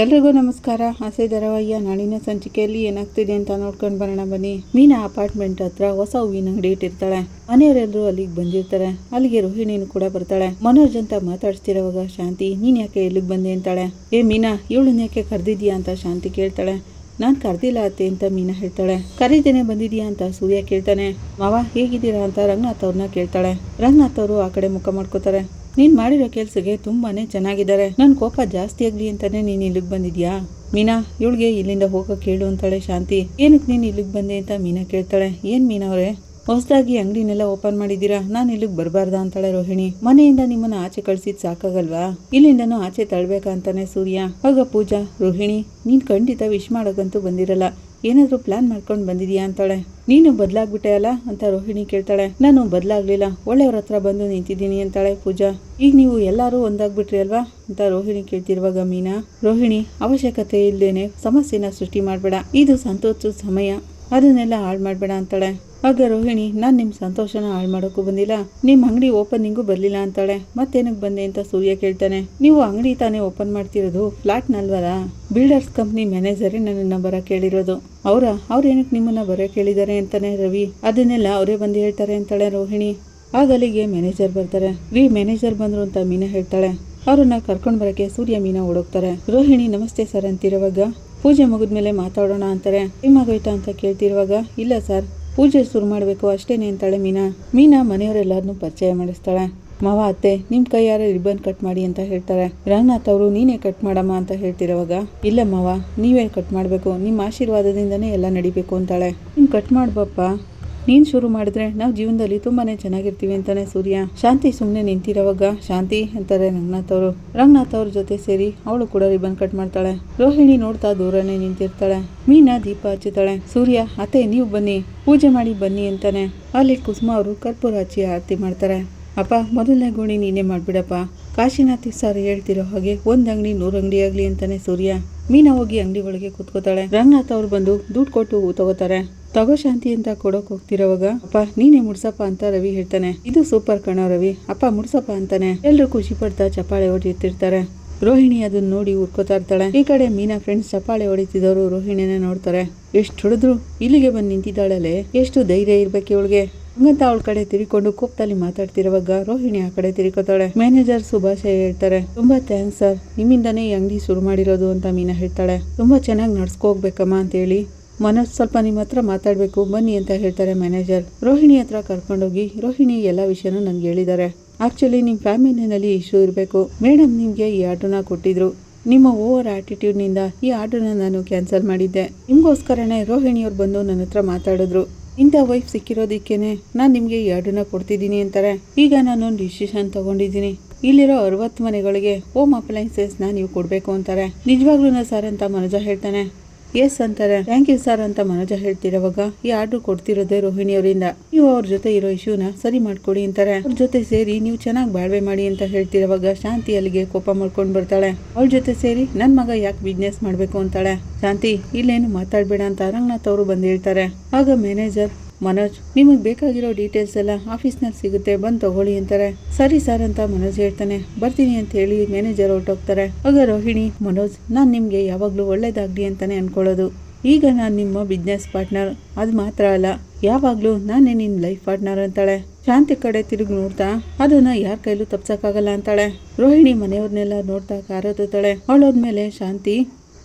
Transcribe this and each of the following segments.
ಎಲ್ರಿಗೂ ನಮಸ್ಕಾರ. ಆಸೆ ಧಾರಾವಾಹಿಯ ನಾಳಿನ ಸಂಚಿಕೆಯಲ್ಲಿ ಏನಾಗ್ತಿದೆ ಅಂತ ನೋಡ್ಕೊಂಡು ಬರೋಣ ಬನ್ನಿ. ಮೀನಾ ಅಪಾರ್ಟ್ಮೆಂಟ್ ಹತ್ರ ಹೊಸ ಹೂವಿನ ಅಂಗಡಿ ಇಟ್ಟಿರ್ತಾಳೆ. ಮನೆಯವರೆಲ್ಲರೂ ಅಲ್ಲಿಗೆ ಬಂದಿರ್ತಾರೆ. ಅಲ್ಲಿಗೆ ರೋಹಿಣಿನೂ ಕೂಡ ಬರ್ತಾಳೆ. ಮನೋಜ್ ಅಂತ ಮಾತಾಡ್ಸ್ತಿರೋವಾಗ ಶಾಂತಿ, ನೀನ್ ಯಾಕೆ ಇಲ್ಲಿಗೆ ಬಂದೆ ಅಂತಾಳೆ. ಏ ಮೀನಾ, ಇವಳನ್ನ ಯಾಕೆ ಕರೆದಿದ್ಯಾ ಅಂತ ಶಾಂತಿ ಕೇಳ್ತಾಳೆ. ನಾನು ಕರ್ದಿಲ್ಲ ಅತ್ತೆ ಅಂತ ಮೀನಾ ಹೇಳ್ತಾಳೆ. ಕರೀದೇನೆ ಬಂದಿದ್ಯಾ ಅಂತ ಸೂರ್ಯ ಕೇಳ್ತಾನೆ. ಮಾವ ಹೇಗಿದ್ದೀರಾ ಅಂತ ರಂಗನಾಥ್ ಅವ್ರನ್ನ ಕೇಳ್ತಾಳೆ. ರಂಗನಾಥ್ ಅವರು ಆ ಕಡೆ ಮುಖ ಮಾಡ್ಕೋತಾರೆ. ನೀನ್ ಮಾಡಿರೋ ಕೆಲ್ಸಕ್ಕೆ ತುಂಬಾನೇ ಚೆನ್ನಾಗಿದ್ದಾರೆ. ನನ್ ಕೋಪ ಜಾಸ್ತಿ ಆಗ್ಲಿ ಅಂತಾನೆ ನೀನ್ ಇಲ್ಲಿಗೆ ಬಂದಿದ್ಯಾ. ಮೀನಾ, ಇವಳಿಗೆ ಇಲ್ಲಿಂದ ಹೋಗಕ್ಕೆ ಕೇಳು ಅಂತಾಳೆ ಶಾಂತಿ. ಏನಕ್ಕೆ ನೀನ್ ಇಲ್ಲಿಗೆ ಬಂದೆ ಅಂತ ಮೀನಾ ಕೇಳ್ತಾಳೆ. ಏನ್ ಮೀನಾ ಅವರೇ, ಹೊಸದಾಗಿ ಅಂಗಡಿನೆಲ್ಲ ಓಪನ್ ಮಾಡಿದ್ದೀರಾ, ನಾನು ಇಲ್ಲಿಗೆ ಬರಬಾರ್ದಾ ಅಂತಾಳೆ ರೋಹಿಣಿ. ಮನೆಯಿಂದ ನಿಮ್ಮನ್ನ ಆಚೆ ಕಳ್ಸಿದ್ ಸಾಕಾಗಲ್ವಾ, ಇಲ್ಲಿಂದನೂ ಆಚೆ ತಳ್ಬೇಕಂತಾನೆ ಸೂರ್ಯ. ಆಗ ಪೂಜಾ, ರೋಹಿಣಿ ನೀನ್ ಖಂಡಿತ ವಿಶ್ ಮಾಡೋಕ್ಕಂತೂ ಬಂದಿರಲ್ಲ, ಏನಾದ್ರೂ ಪ್ಲಾನ್ ಮಾಡ್ಕೊಂಡು ಬಂದಿದ್ಯಾ ಅಂತಾಳೆ. ನೀನು ಬದಲಾಗ್ಬಿಟ್ಟೆ ಅಲ್ಲ ಅಂತ ರೋಹಿಣಿ ಕೇಳ್ತಾಳೆ. ನಾನು ಬದಲಾಗ್ಲಿಲ್ಲ, ಒಳ್ಳೆಯವ್ರ ಹತ್ರ ಬಂದು ನಿಂತಿದ್ದೀನಿ ಅಂತಾಳೆ ಪೂಜಾ. ಈಗ ನೀವು ಎಲ್ಲರೂ ಒಂದಾಗ್ಬಿಟ್ರಿ ಅಲ್ವಾ ಅಂತ ರೋಹಿಣಿ ಕೇಳ್ತಿರುವಾಗ ಮೀನಾ, ರೋಹಿಣಿ ಅವಶ್ಯಕತೆ ಇಲ್ದೇನೆ ಸಮಸ್ಯೆನ ಸೃಷ್ಟಿ ಮಾಡ್ಬೇಡ, ಇದು ಸಂತೋಷದ ಸಮಯ, ಅದನ್ನೆಲ್ಲ ಹಾಳು ಮಾಡ್ಬೇಡ ಅಂತಾಳೆ. ಆಗ ರೋಹಿಣಿ, ನಾನ್ ನಿಮ್ ಸಂತೋಷನ ಹಾಳು ಮಾಡೋಕ್ಕೂ ಬಂದಿಲ್ಲ, ನಿಮ್ ಅಂಗಡಿ ಓಪನಿಂಗು ಬರ್ಲಿಲ್ಲ ಅಂತಾಳೆ. ಮತ್ತೇನಕ್ ಬಂದೆ ಅಂತ ಸೂರ್ಯ ಕೇಳ್ತಾನೆ. ನೀವು ಅಂಗಡಿ ತಾನೇ ಓಪನ್ ಮಾಡ್ತಿರೋದು, ಫ್ಲಾಟ್ ನಲ್ವಲ್ಲ, ಬಿಲ್ಡರ್ಸ್ ಕಂಪ್ನಿ ಮ್ಯಾನೇಜರೇ ನನ್ನನ್ನ ಬರ ಕೇಳಿರೋದು. ಅವ್ರೇನಕ್ಕೆ ನಿಮ್ಮನ್ನ ಬರ ಕೇಳಿದ್ದಾರೆ ಅಂತಾನೆ ರವಿ, ಅದನ್ನೆಲ್ಲ ಅವರೇ ಬಂದು ಹೇಳ್ತಾರೆ ಅಂತಾಳೆ ರೋಹಿಣಿ. ಆಗ ಅಲ್ಲಿಗೆ ಮ್ಯಾನೇಜರ್ ಬರ್ತಾರೆ. ಮ್ಯಾನೇಜರ್ ಬಂದ್ರು ಅಂತ ಮೀನಾ ಹೇಳ್ತಾಳೆ. ಅವ್ರನ್ನ ಕರ್ಕೊಂಡ್ ಬರಕ್ಕೆ ಸೂರ್ಯ ಮೀನಾ ಓಡೋಗ್ತಾರೆ. ರೋಹಿಣಿ ನಮಸ್ತೆ ಸರ್ ಅಂತಿರುವಾಗ, ಪೂಜೆ ಮುಗಿದ್ಮೇಲೆ ಮಾತಾಡೋಣ ಅಂತಾರೆ. ಟೈಮ್ ಆಗೋಯ್ತಾ ಅಂತ ಕೇಳ್ತಿರುವಾಗ, ಇಲ್ಲ ಸರ್, ಪೂಜೆ ಶುರು ಮಾಡಬೇಕು ಅಷ್ಟೇನೆ ಅಂತಾಳೆ ಮೀನಾ ಮನೆಯವರೆಲ್ಲರನ್ನೂ ಪರಿಚಯ ಮಾಡಿಸ್ತಾಳೆ. ಮಾವ, ಅತ್ತೆ ನಿಮ್ ಕೈಯಾರ ರಿಬ್ಬನ್ ಕಟ್ ಮಾಡಿ ಅಂತ ಹೇಳ್ತಾರೆ. ರಂಗನಾಥ್ ಅವರು ನೀನೇ ಕಟ್ ಮಾಡಮ್ಮ ಅಂತ ಹೇಳ್ತಿರುವಾಗ, ಇಲ್ಲ ಮಾವ, ನೀವೇ ಕಟ್ ಮಾಡಬೇಕು, ನಿಮ್ಮ ಆಶೀರ್ವಾದದಿಂದನೇ ಎಲ್ಲ ನಡಿಬೇಕು ಅಂತಾಳೆ. ನೀನ್ ಕಟ್ ಮಾಡ್ಬಪ್ಪ, ನೀನ್ ಶುರು ಮಾಡಿದ್ರೆ ನಾವು ಜೀವನದಲ್ಲಿ ತುಂಬಾನೇ ಚೆನ್ನಾಗಿರ್ತೀವಿ ಅಂತಾನೆ ಸೂರ್ಯ. ಶಾಂತಿ ಸುಮ್ಮನೆ ನಿಂತಿರೋವಾಗ, ಶಾಂತಿ ಅಂತಾರೆ ರಂಗನಾಥ್ ಅವ್ರ ಜೊತೆ ಸೇರಿ ಅವಳು ಕೂಡ ರಿಬನ್ ಕಟ್ ಮಾಡ್ತಾಳೆ. ರೋಹಿಣಿ ನೋಡ್ತಾ ದೂರನೇ ನಿಂತಿರ್ತಾಳೆ. ಮೀನಾ ದೀಪ ಹಚ್ಚುತ್ತಾಳೆ. ಸೂರ್ಯ, ಅತ್ತೆ ನೀವು ಬನ್ನಿ, ಪೂಜೆ ಮಾಡಿ ಬನ್ನಿ ಅಂತಾನೆ. ಅಲ್ಲಿ ಕುಸುಮ ಅವರು ಕರ್ಪೂರ ಹಚ್ಚಿ ಆರತಿ ಮಾಡ್ತಾರೆ. ಅಪ್ಪ, ಮೊದಲನೇ ಗೋಣಿ ನೀನೇ ಮಾಡ್ಬಿಡಪ್ಪ, ಕಾಶಿನಾಥ್ ಸರ್ ಹೇಳ್ತಿರೋ ಹಾಗೆ ಒಂದ್ ಅಂಗಡಿ 100 ಅಂಗಡಿ ಆಗ್ಲಿ ಅಂತಾನೆ ಸೂರ್ಯ. ಮೀನಾ ಹೋಗಿ ಅಂಗಡಿ ಒಳಗೆ ಕೂತ್ಕೋತಾಳೆ. ರಂಗನಾಥ್ ಅವ್ರು ಬಂದು ದುಡ್ಡು ಕೊಟ್ಟು ಹೂ ತಗೋತಾರೆ. ತಗೋ ಶಾಂತಿ ಅಂತ ಕೊಡೋಕ್ ಹೋಗ್ತಿರೋವಾಗ, ಅಪ್ಪ ನೀನೇ ಮುಡ್ಸಪ್ಪ ಅಂತ ರವಿ ಹೇಳ್ತಾನೆ. ಇದು ಸೂಪರ್ ಕಣೋ ರವಿ, ಅಪ್ಪ ಮುಡ್ಸಪ್ಪ ಅಂತಾನೆ. ಎಲ್ರು ಖುಷಿ ಪಡ್ತಾ ಚಪ್ಪಾಳೆ ಹೊಡಿತಿರ್ತಾರೆ. ರೋಹಿಣಿ ಅದನ್ನ ನೋಡಿ ಉರ್ಕೋತಾ ಇರ್ತಾಳೆ. ಈ ಕಡೆ ಮೀನಾ ಫ್ರೆಂಡ್ಸ್ ಚಪ್ಪಾಳೆ ಹೊಡಿತಿದವರು ರೋಹಿಣಿನ ನೋಡ್ತಾರೆ. ಎಷ್ಟು ಹೊಡೆದ್ರು ಇಲ್ಲಿಗೆ ಬಂದು ನಿಂತಿದ್ದಾಳಲೆ, ಎಷ್ಟು ಧೈರ್ಯ ಇರ್ಬೇಕು ಇವಳಿಗೆ ಹಂಗಂತ ಅವಳ ಕಡೆ ತಿರ್ಕೊಂಡು ಕೋಪದಲ್ಲಿ ಮಾತಾಡ್ತಿರುವಾಗ ರೋಹಿಣಿ ಆ ಕಡೆ ತಿರ್ಕೋತಾಳೆ. ಮ್ಯಾನೇಜರ್ ಸುಭಾಷ್ ಹೇಳ್ತಾರೆ. ತುಂಬಾ ಥ್ಯಾಂಕ್ಸ್ ಸರ್, ನಿಮ್ಮಿಂದಾನೇ ಈ ಅಂಗಡಿ ಶುರು ಮಾಡಿರೋದು ಅಂತ ಮೀನಾ ಹೇಳ್ತಾಳೆ. ತುಂಬಾ ಚೆನ್ನಾಗಿ ನಡ್ಸ್ಕೋಗ್ಬೇಕಮ್ಮ ಅಂತ ಹೇಳಿ ಮನೋಜ್ ಸ್ವಲ್ಪ ನಿಮ್ಮ ಹತ್ರ ಮಾತಾಡ್ಬೇಕು ಬನ್ನಿ ಅಂತ ಹೇಳ್ತಾರೆ ಮ್ಯಾನೇಜರ್. ರೋಹಿಣಿ ಹತ್ರ ಕರ್ಕೊಂಡೋಗಿ, ರೋಹಿಣಿ ಎಲ್ಲ ವಿಷಯನೂ ನನ್ಗೆ ಹೇಳಿದ್ದಾರೆ. ಆಕ್ಚುಲಿ ನಿಮ್ ಫ್ಯಾಮಿಲಿನಲ್ಲಿ ಇಶ್ಯೂ ಇರಬೇಕು, ಮೇಡಮ್ ನಿಮ್ಗೆ ಈ ಆರ್ಡರ್ನ ಕೊಟ್ಟಿದ್ರು, ನಿಮ್ಮ ಓವರ್ ಆಟಿಟ್ಯೂಡ್ ನಿಂದ ಈ ಆರ್ಡರ್ನ ನಾನು ಕ್ಯಾನ್ಸಲ್ ಮಾಡಿದ್ದೆ. ನಿಮ್ಗೋಸ್ಕರನೇ ರೋಹಿಣಿಯವ್ರು ಬಂದು ನನ್ನ ಹತ್ರ ಮಾತಾಡಿದ್ರು. ಇಂಥ ವೈಫ್ ಸಿಕ್ಕಿರೋದಕ್ಕೇನೆ ನಾನು ನಿಮ್ಗೆ ಈ ಆರ್ಡರ್ನ ಕೊಡ್ತಿದ್ದೀನಿ ಅಂತಾರೆ. ಈಗ ನಾನೊಂದು ಡಿಸಿಷನ್ ತಗೊಂಡಿದ್ದೀನಿ, ಇಲ್ಲಿರೋ 60 ಮನೆಗಳಿಗೆ ಹೋಮ್ ಅಪ್ಲೈನ್ಸಸ್ನ ನೀವು ಕೊಡ್ಬೇಕು ಅಂತಾರೆ. ನಿಜವಾಗ್ಲೂ ಸರ್ ಅಂತ ಮನೋಜ ಹೇಳ್ತಾನೆ. ಎಸ್ ಅಂತಾರೆ. ಥ್ಯಾಂಕ್ ಯು ಸರ್ ಅಂತ ಮನೋಜ ಹೇಳ್ತಿರೋವಾಗ, ಈ ಆರ್ಡರ್ ಕೊಡ್ತಿರೋದೇ ರೋಹಿಣಿಯವರಿಂದ, ನೀವು ಅವ್ರ ಜೊತೆ ಇರೋ ಇಶ್ಯೂನ ಸರಿ ಮಾಡ್ಕೊಡಿ ಅಂತಾರೆ. ಅವ್ರ ಜೊತೆ ಸೇರಿ ನೀವು ಚೆನ್ನಾಗಿ ಬಾಳ್ವೆ ಮಾಡಿ ಅಂತ ಹೇಳ್ತಿರೋವಾಗ ಶಾಂತಿ ಅಲ್ಲಿಗೆ ಕೋಪ ಮಾಡ್ಕೊಂಡು ಬರ್ತಾಳೆ. ಅವ್ರ ಜೊತೆ ಸೇರಿ ನನ್ ಮಗ ಯಾಕೆ ಬಿಸ್ನೆಸ್ ಮಾಡ್ಬೇಕು ಅಂತಾಳೆ. ಶಾಂತಿ, ಇಲ್ಲೇನು ಮಾತಾಡ್ಬೇಡ ಅಂತ ರಂಗನಾಥ್ ಅವರು ಬಂದು ಹೇಳ್ತಾರೆ. ಆಗ ಮ್ಯಾನೇಜರ್, ಮನೋಜ್ ನಿಮಗೆ ಬೇಕಾಗಿರೋ ಡೀಟೇಲ್ಸ್ ಎಲ್ಲ ಆಫೀಸ್ನಲ್ಲಿ ಸಿಗುತ್ತೆ, ಬಂದು ತಗೊಳ್ಳಿ ಅಂತಾರೆ. ಸರಿ ಸರ್ ಅಂತ ಮನೋಜ್ ಹೇಳ್ತಾನೆ. ಬರ್ತೀನಿ ಅಂತ ಹೇಳಿ ಮ್ಯಾನೇಜರ್ ಹೊರಟೋಗ್ತಾರೆ. ಆಗ ರೋಹಿಣಿ, ಮನೋಜ್ ನಾನು ನಿಮಗೆ ಯಾವಾಗಲೂ ಒಳ್ಳೇದಾಗ್ಲಿ ಅಂತಾನೆ ಅನ್ಕೊಳ್ಳೋದು, ಈಗ ನಾನು ನಿಮ್ಮ ಬಿಸ್ನೆಸ್ ಪಾರ್ಟ್ನರ್, ಅದು ಮಾತ್ರ ಅಲ್ಲ ಯಾವಾಗಲೂ ನಾನೇ ನಿನ್ನ ಲೈಫ್ ಪಾರ್ಟ್ನರ್ ಅಂತಾಳೆ. ಶಾಂತಿ ಕಡೆ ತಿರುಗಿ ನೋಡ್ತಾ, ಅದನ್ನ ಯಾರ ಕೈಲೂ ತಪ್ಸಕ್ಕಾಗಲ್ಲ ಅಂತಾಳೆ. ರೋಹಿಣಿ ಮನೆಯವ್ರನ್ನೆಲ್ಲ ನೋಡ್ತಾ ಕಾರೋತಾಳೆ. ಅವಳೋದ್ಮೇಲೆ ಶಾಂತಿ,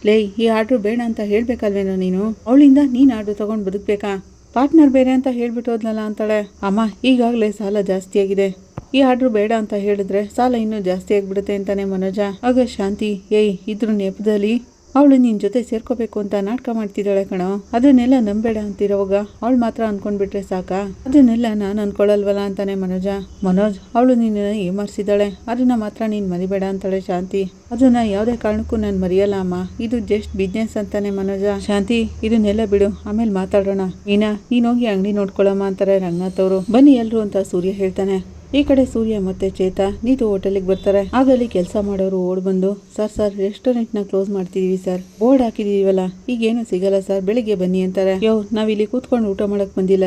ಲೇ ಈ ಆರ್ಡ್ರು ಬೇಡ ಅಂತ ಹೇಳ್ಬೇಕಲ್ವೇನೋ ನೀನು, ಅವಳಿಂದ ನೀನ್ ಆರ್ಡ್ರು ತಗೊಂಡು ಬದುಕ್ಬೇಕಾ, ಪಾರ್ಟ್ನರ್ ಬೇರೆ ಅಂತ ಹೇಳ್ಬಿಟ್ಟು ಹೋದ್ಲಲ್ಲ ಅಂತಾಳೆ. ಅಮ್ಮ, ಈಗಾಗಲೇ ಸಾಲ ಜಾಸ್ತಿ ಆಗಿದೆ, ಈ ಆರ್ಡ್ರು ಬೇಡ ಅಂತ ಹೇಳಿದ್ರೆ ಸಾಲ ಇನ್ನೂ ಜಾಸ್ತಿ ಆಗ್ಬಿಡುತ್ತೆ ಅಂತಾನೆ ಮನೋಜ. ಆಗ ಶಾಂತಿ, ಏಯ್ ಇದ್ರ ನೆಪದಲ್ಲಿ ಅವಳು ನಿನ್ ಜೊತೆ ಸೇರ್ಕೋಬೇಕು ಅಂತ ನಾಟಕ ಮಾಡ್ತಿದ್ದಾಳೆ ಕಣೋ, ಅದನ್ನೆಲ್ಲ ನಂಬೇಡ ಅಂತಿರೋವಾಗ ಅವಳು ಮಾತ್ರ ಅನ್ಕೊಂಡ್ಬಿಟ್ರೆ ಸಾಕಾ, ಅದನ್ನೆಲ್ಲ ನಾನು ಅನ್ಕೊಳ್ಳಲ್ವಲ್ಲ ಅಂತಾನೆ ಮನೋಜ್ ಅವಳು ನಿನ್ನ ಏಮಾರ್ಸಿದಾಳೆ, ಅದನ್ನ ಮಾತ್ರ ನೀನ್ ಮರಿಬೇಡ ಅಂತಾಳೆ ಶಾಂತಿ. ಅದನ್ನ ಯಾವುದೇ ಕಾರಣಕ್ಕೂ ನಾನು ಮರೆಯಲ್ಲ ಅಮ್ಮ, ಇದು ಜಸ್ಟ್ ಬಿಸ್ನೆಸ್ ಅಂತಾನೆ ಮನೋಜ. ಶಾಂತಿ, ಇದನ್ನೆಲ್ಲ ಬಿಡು, ಆಮೇಲೆ ಮಾತಾಡೋಣ. ಮೀನಾ, ನೀನ್ ಹೋಗಿ ಅಂಗಡಿ ನೋಡ್ಕೊಳಮ್ಮ ಅಂತಾರೆ ರಂಗನಾಥ್ ಅವರು. ಬನ್ನಿ ಎಲ್ರು ಅಂತ ಸೂರ್ಯ ಹೇಳ್ತಾನೆ. ಈ ಕಡೆ ಸೂರ್ಯ ಮತ್ತೆ ಚೇತಾ ನೀತು ಹೋಟೆಲ್ಗೆ ಬರ್ತಾರೆ. ಆಗ ಅಲ್ಲಿ ಕೆಲಸ ಮಾಡೋರು ಓಡ್ ಬಂದು, ಸರ್ ರೆಸ್ಟೋರೆಂಟ್ ನ ಕ್ಲೋಸ್ ಮಾಡ್ತಿದೀವಿ ಸರ್, ಬೋರ್ಡ್ ಹಾಕಿದೀವಲ್ಲ, ಈಗೇನು ಸಿಗಲ್ಲ ಸರ್, ಬೆಳಿಗ್ಗೆ ಬನ್ನಿ ಅಂತಾರೆ. ನಾವಿಲ್ಲಿ ಕೂತ್ಕೊಂಡು ಊಟ ಮಾಡಕ್ ಬಂದಿಲ್ಲ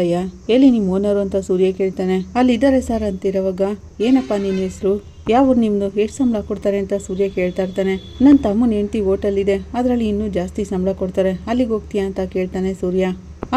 ಎಲ್ಲಿ ನಿಮ್ ಓನರು ಅಂತ ಸೂರ್ಯ ಕೇಳ್ತಾನೆ. ಅಲ್ಲಿ ಇದ್ದಾರೆ ಸರ್ ಅಂತಿರೋವಾಗ, ಏನಪ್ಪಾ ನಿನ್ ಹೆಸರು, ಯಾವ ನಿಮ್ದು ಎಷ್ಟು ಸಂಬಳ ಕೊಡ್ತಾರೆ ಅಂತ ಸೂರ್ಯ ಕೇಳ್ತಾ ಇರ್ತಾನೆ. ನನ್ನ ತಮ್ಮನ ಹೆಂಡತಿ ಹೋಟೆಲ್ ಇದೆ, ಅದರಲ್ಲಿ ಇನ್ನೂ ಜಾಸ್ತಿ ಸಂಬಳ ಕೊಡ್ತಾರೆ, ಅಲ್ಲಿಗೆ ಹೋಗ್ತೀಯಾ ಅಂತ ಕೇಳ್ತಾನೆ ಸೂರ್ಯ.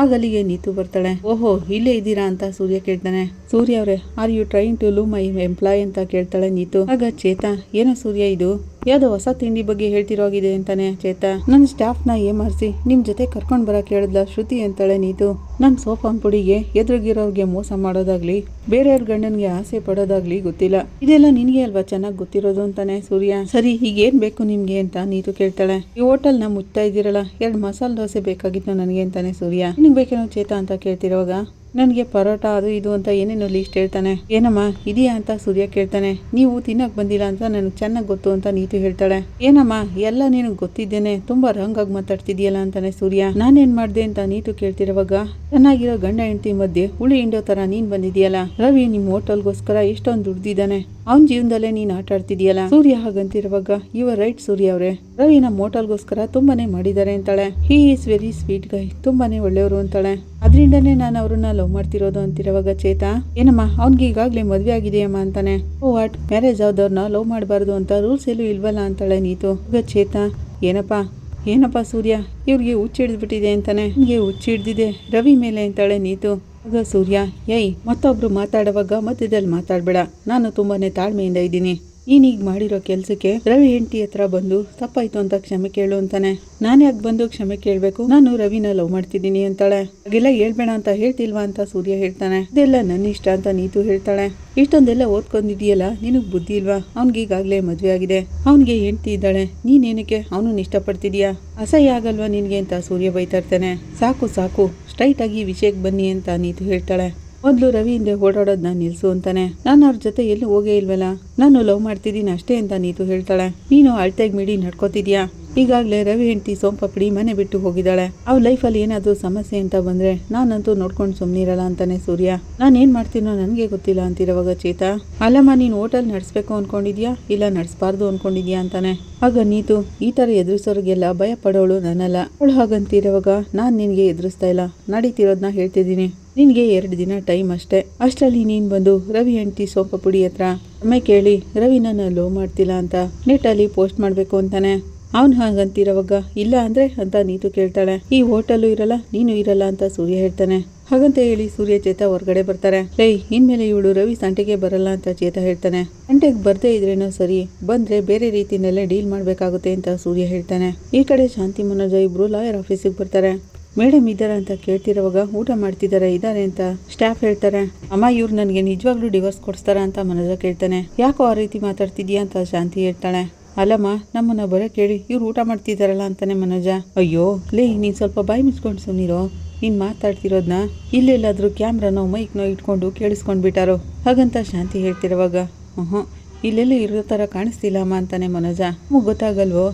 ಆಗ ಅಲ್ಲಿಗೆ ನೀತು ಬರ್ತಾಳೆ. ಓಹೋ, ಇಲ್ಲೇ ಇದ್ದೀರಾ ಅಂತ ಸೂರ್ಯ ಕೇಳ್ತಾನೆ. ಸೂರ್ಯ ಅವರೇ, are you trying to love my employee ಅಂತ ಕೇಳ್ತಾಳೆ ನೀತು. ಆಗ ಚೇತಾ, ಏನೋ ಸೂರ್ಯ ಇದು ಯಾವುದೋ ಹೊಸ ತಿಂಡಿ ಬಗ್ಗೆ ಹೇಳ್ತಿರೋಗಿದೆ ಅಂತಾನೆ. ಚೇತಾ, ನನ್ನ ಸ್ಟಾಫ್ನ ಏಮಾರಿಸಿ ನಿಮ್ ಜೊತೆ ಕರ್ಕೊಂಡ್ ಬರಕ್ ಹೇಳಿದ್ಲ ಶ್ರುತಿ ಅಂತಾಳೆ ನೀತು. ನನ್ ಸೋಪನ್ ಪುಡಿಗೆ ಎದುರುಗಿರೋರ್ಗೆ ಮೋಸ ಮಾಡೋದಾಗ್ಲಿ ಬೇರೆಯವ್ರ ಗಂಡನ್ಗೆ ಆಸೆ ಪಡೋದಾಗ್ಲಿ ಗೊತ್ತಿಲ್ಲ, ಇದೆಲ್ಲ ನಿನ್ಗೆ ಅಲ್ವಾ ಚೆನ್ನಾಗಿ ಗೊತ್ತಿರೋದು ಅಂತಾನೆ ಸೂರ್ಯ. ಸರಿ, ಈಗ ಏನ್ ಬೇಕು ನಿಮ್ಗೆ ಅಂತ ನೀತು ಕೇಳ್ತಾಳೆ. ಈ ಹೋಟೆಲ್ನ ಮುಚ್ತಾ ಇದ್ದೀರಲ್ಲ, 2 ಮಸಾಲೆ ದೋಸೆ ಬೇಕಾಗಿತ್ತು ನನಗೆ ಅಂತಾನೆ ಸೂರ್ಯ. ನಿನಗೆ ಬೇಕೇನೋ ಚೇತಾ ಅಂತ ಕೇಳ್ತಿರೋವಾಗ ನನಗೆ ಪರೋಟ ಅದು ಇದು ಅಂತ ಏನೇನೋ ಲಿಸ್ಟ್ ಹೇಳ್ತಾನೆ. ಏನಮ್ಮ ಇದೆಯಾ ಅಂತ ಸೂರ್ಯ ಕೇಳ್ತಾನೆ. ನೀವು ತಿನ್ನಕ್ ಬಂದಿಲ್ಲ ಅಂತ ನನಗೆ ಚೆನ್ನಾಗಿ ಗೊತ್ತು ಅಂತ ನೀತು ಹೇಳ್ತಾಳೆ. ಏನಮ್ಮ ಎಲ್ಲ ನಿನಗೆ ಗೊತ್ತಿದ್ದೇನೆ, ತುಂಬಾ ರಾಂಗ್ ಆಗಿ ಮಾತಾಡ್ತಿದ್ಯಲ್ಲ ಅಂತಾನೆ ಸೂರ್ಯ. ನಾನೇನ್ ಮಾಡ್ದೆ ಅಂತ ನೀತು ಕೇಳ್ತಿರುವಾಗ ಚೆನ್ನಾಗಿರೋ ಗಂಡ ಹೆಂಡತಿ ಮಧ್ಯೆ ಹುಳಿ ಹಿಂಡೋ ತರ ನೀನ್ ಬಂದಿದ್ಯಲ್ಲ. ರವಿ ನಿಮ್ ಹೋಟೆಲ್ಗೋಸ್ಕರ ಎಷ್ಟೊಂದು ದುಡ್ದಿದ್ದಾನೆ, ಅವನ್ ಜೀವನದಲ್ಲೇ ನೀನ್ ಆಟ ಆಡ್ತಿದ್ಯಲ್ಲ. ಸೂರ್ಯ ಹಾಗಂತಿರುವಾಗ ಯುವರ್ ರೈಟ್ ಸೂರ್ಯ ಅವರೇ, ರವಿ ನಮ್ಮ ಹೋಟೆಲ್ಗೋಸ್ಕರ ತುಂಬಾನೇ ಮಾಡಿದ್ದಾರೆ ಅಂತಾಳೆ. ಹಿ ಈಸ್ ವೆರಿ ಸ್ವೀಟ್ ಗೈ, ತುಂಬಾನೇ ಒಳ್ಳೆಯವರು ಅಂತಾಳೆ. ಅದರಿಂದನೇ ನಾನು ಅವ್ರನ್ನ ಲವ್ ಮಾಡ್ತಿರೋದು ಅಂತಿರುವಾಗ ಚೇತಾ, ಏನಮ್ಮ ಅವ್ನಿಗೆ ಈಗಾಗಲೇ ಮದ್ವೆ ಆಗಿದೆಯಮ್ಮ ಅಂತಾನೆ. ಓ ವಾಟ್, ಮ್ಯಾರೇಜ್ ಆದವ್ರನ್ನ ಲವ್ ಮಾಡಬಾರ್ದು ಅಂತ ರೂಲ್ಸ್ ಎಲ್ಲೂ ಇಲ್ವಲ್ಲ ಅಂತಾಳೆ ನೀತು. ಈಗ ಚೇತಾ, ಏನಪ್ಪ ಸೂರ್ಯ, ಇವ್ರಿಗೆ ಹುಚ್ಚಿಡ್ದ್ಬಿಟ್ಟಿದೆ ಅಂತಾನೆ. ನಿಮಗೆ ಹುಚ್ಚಿಡ್ದಿದೆ ರವಿ ಮೇಲೆ ಅಂತಾಳೆ ನೀತು. ಆಗ ಸೂರ್ಯ, ಏಯ್ ಮತ್ತೊಬ್ರು ಮಾತಾಡುವಾಗ ಮಧ್ಯದಲ್ಲಿ ಮಾತಾಡ್ಬೇಡ, ನಾನು ತುಂಬಾನೇ ತಾಳ್ಮೆಯಿಂದ ಇದ್ದೀನಿ. ನೀನೀಗ ಮಾಡಿರೋ ಕೆಲ್ಸಕ್ಕೆ ರವಿ ಹೆಂಡತಿ ಹತ್ರ ಬಂದು ತಪ್ಪಾಯ್ತು ಅಂತ ಕ್ಷಮೆ ಕೇಳು ಅಂತಾನೆ. ನಾನು ಯಾಕೆ ಬಂದು ಕ್ಷಮೆ ಕೇಳಬೇಕು, ನಾನು ರವಿನ ಲವ್ ಮಾಡ್ತಿದ್ದೀನಿ ಅಂತಾಳೆ. ಹಾಗೆಲ್ಲ ಹೇಳ್ಬೇಡ ಅಂತ ಹೇಳ್ತಿಲ್ವಾ ಅಂತ ಸೂರ್ಯ ಹೇಳ್ತಾನೆ. ಇದೆಲ್ಲ ನನ್ನ ಇಷ್ಟ ಅಂತ ನೀತು ಹೇಳ್ತಾಳೆ. ಇಷ್ಟೊಂದೆಲ್ಲ ಓದ್ಕೊಂಡಿದೀಯಲ್ಲ, ನಿನಗ್ ಬುದ್ಧಿ ಇಲ್ವಾ, ಅವ್ನಿಗೆ ಈಗಾಗಲೇ ಮದುವೆ ಆಗಿದೆ, ಅವ್ನಿಗೆ ಹೆಂಡತಿ ಇದ್ದಾಳೆ, ನೀನೇನಕ್ಕೆ ಅವನು ಇಷ್ಟಪಡ್ತಿದೀಯಾ, ಅಸಹ್ಯ ಆಗಲ್ವಾ ನಿನ್ಗೆ ಅಂತ ಸೂರ್ಯ ಬೈತಾ ಇರ್ತಾನೆ. ಸಾಕು ಸ್ಟ್ರೈಟ್ ಆಗಿ ವಿಷಯಕ್ಕೆ ಬನ್ನಿ ಅಂತ ನೀತು ಹೇಳ್ತಾಳೆ. ಮೊದಲು ರವಿ ಹಿಂದೆ ಓಡಾಡೋದನ್ನ ನಿಲ್ಸು ಅಂತಾನೆ. ನಾನು ಅವ್ರ ಜೊತೆ ಎಲ್ಲೂ ಹೋಗೇ ಇಲ್ವಲ್ಲ, ನಾನು ಲವ್ ಮಾಡ್ತಿದ್ದೀನಿ ಅಷ್ಟೇ ಅಂತ ನೀತು ಹೇಳ್ತಾಳೆ. ನೀನು ಅಳ್ತೆಗ್ ಮಿಡಿ ನಡ್ಕೋತಿದ್ಯಾ, ಈಗಾಗಲೇ ರವಿ ಹೆಂಡತಿ ಸೋಂಪಪುಡಿ ಮನೆ ಬಿಟ್ಟು ಹೋಗಿದ್ದಾಳೆ, ಅವ್ರ ಲೈಫಲ್ಲಿ ಏನಾದರೂ ಸಮಸ್ಯೆ ಅಂತ ಬಂದ್ರೆ ನಾನಂತೂ ನೋಡ್ಕೊಂಡು ಸುಮ್ಮನಿರಲ್ಲ ಅಂತಾನೆ ಸೂರ್ಯ. ನಾನು ಏನ್ ಮಾಡ್ತೀನೋ ನನಗೆ ಗೊತ್ತಿಲ್ಲ ಅಂತಿರುವಾಗ ಚೇತಾ, ಅಲ್ಲಮ್ಮ ನೀನು ಹೋಟೆಲ್ ನಡೆಸ್ಬೇಕು ಅನ್ಕೊಂಡಿದ್ಯಾ ಇಲ್ಲ ನಡೆಸಬಾರ್ದು ಅನ್ಕೊಂಡಿದ್ಯಾ ಅಂತಾನೆ. ಆಗ ನೀತು, ಈ ತರ ಎದುರಿಸೋರಿಗೆಲ್ಲ ಭಯ ಪಡೋಳು ನಾನಲ್ಲ. ಅವಳು ಹಾಗಂತಿರುವಾಗ ನಾನ್ ನಿನ್ಗೆ ಎದುರಿಸ್ತಾ ಇಲ್ಲ, ನಡೀತಿರೋದನ್ನ ಹೇಳ್ತಿದ್ದೀನಿ. ನಿನ್ಗೆ 2 ದಿನ ಟೈಮ್ ಅಷ್ಟೇ, ಅಷ್ಟರಲ್ಲಿ ನೀನ್ ಬಂದು ರವಿ ಹೆಂಡತಿ ಸೋಂಪಪುಡಿ ಹತ್ರ ಅಮ್ಮ ಕೇಳಿ ರವಿ ನನ್ನ ಲವ್ ಮಾಡ್ತಿಲ್ಲ ಅಂತ ನೆಟ್ಟಲ್ಲಿ ಪೋಸ್ಟ್ ಮಾಡ್ಬೇಕು ಅಂತಾನೆ. ಅವನ್ ಹಾಗಂತಿರೋವಾಗ ಇಲ್ಲ ಅಂದ್ರೆ ಅಂತ ನೀತು ಕೇಳ್ತಾಳೆ. ಈ ಹೋಟೆಲು ಇರಲ್ಲ, ನೀನು ಇರಲ್ಲ ಅಂತ ಸೂರ್ಯ ಹೇಳ್ತಾನೆ. ಹಾಗಂತ ಹೇಳಿ ಸೂರ್ಯ ಚೇತಾ ಹೊರಗಡೆ ಬರ್ತಾರೆ. ಲೈ, ಇನ್ಮೇಲೆ ಇವಳು ರವಿ ಸಂಟೆಗೆ ಬರಲ್ಲ ಅಂತ ಚೇತಾ ಹೇಳ್ತಾನೆ. ಸಂಟೆಗೆ ಬರ್ದೇ ಇದ್ರೇನೋ ಸರಿ, ಬಂದ್ರೆ ಬೇರೆ ರೀತಿನಲ್ಲೇ ಡೀಲ್ ಮಾಡ್ಬೇಕಾಗುತ್ತೆ ಅಂತ ಸೂರ್ಯ ಹೇಳ್ತಾನೆ. ಈ ಕಡೆ ಶಾಂತಿ ಮನೋಜ ಇಬ್ರು ಲಾಯರ್ ಆಫೀಸಿಗೆ ಬರ್ತಾರೆ. ಮೇಡಮ್ ಇದ್ದಾರ ಅಂತ ಕೇಳ್ತಿರೋವಾಗ ಊಟ ಮಾಡ್ತಿದ್ದಾರೆ ಇದ್ದಾರೆ ಅಂತ ಸ್ಟಾಫ್ ಹೇಳ್ತಾರೆ. ಅಮ್ಮ, ಇವ್ರು ನನಗೆ ನಿಜವಾಗ್ಲೂ ಡಿವೋರ್ಸ್ ಕೊಡಿಸ್ತಾರ ಅಂತ ಮನೋಜ ಕೇಳ್ತಾನೆ. ಯಾಕೋ ಆ ರೀತಿ ಮಾತಾಡ್ತಿದ್ಯಾ ಅಂತ ಶಾಂತಿ ಹೇಳ್ತಾಳೆ. ಅಲ್ಲಮ್ಮ, ನಮ್ಮನ್ನ ಬರೋ ಕೇಳಿ ಇವ್ರು ಊಟ ಮಾಡ್ತಿದ್ದಾರಲ್ಲ ಅಂತಾನೆ ಮನೋಜ. ಅಯ್ಯೋ ಲೇ, ನೀನ್ ಸ್ವಲ್ಪ ಬಾಯಿ ಮುಚ್ಕೊಂಡು ಸುಮ್ಮನಿರೋ, ನೀನ್ ಮಾತಾಡ್ತಿರೋದ್ನ ಇಲ್ಲೆಲ್ಲಾದ್ರೂ ಕ್ಯಾಮ್ರಾನೋ ಮೈಕ್ನೋ ಇಟ್ಕೊಂಡು ಕೇಳಿಸ್ಕೊಂಡ್ಬಿಟ್ಟಾರೋ ಹಾಗಂತ ಶಾಂತಿ ಹೇಳ್ತಿರುವಾಗ ಇಲ್ಲೆಲ್ಲ ಇರೋ ಥರ ಕಾಣಿಸ್ತಿಲ್ಲ ಅಮ್ಮ ಅಂತಾನೆ ಮನೋಜ. ನಮಗೆ ಗೊತ್ತಾಗಲ್ವೋ,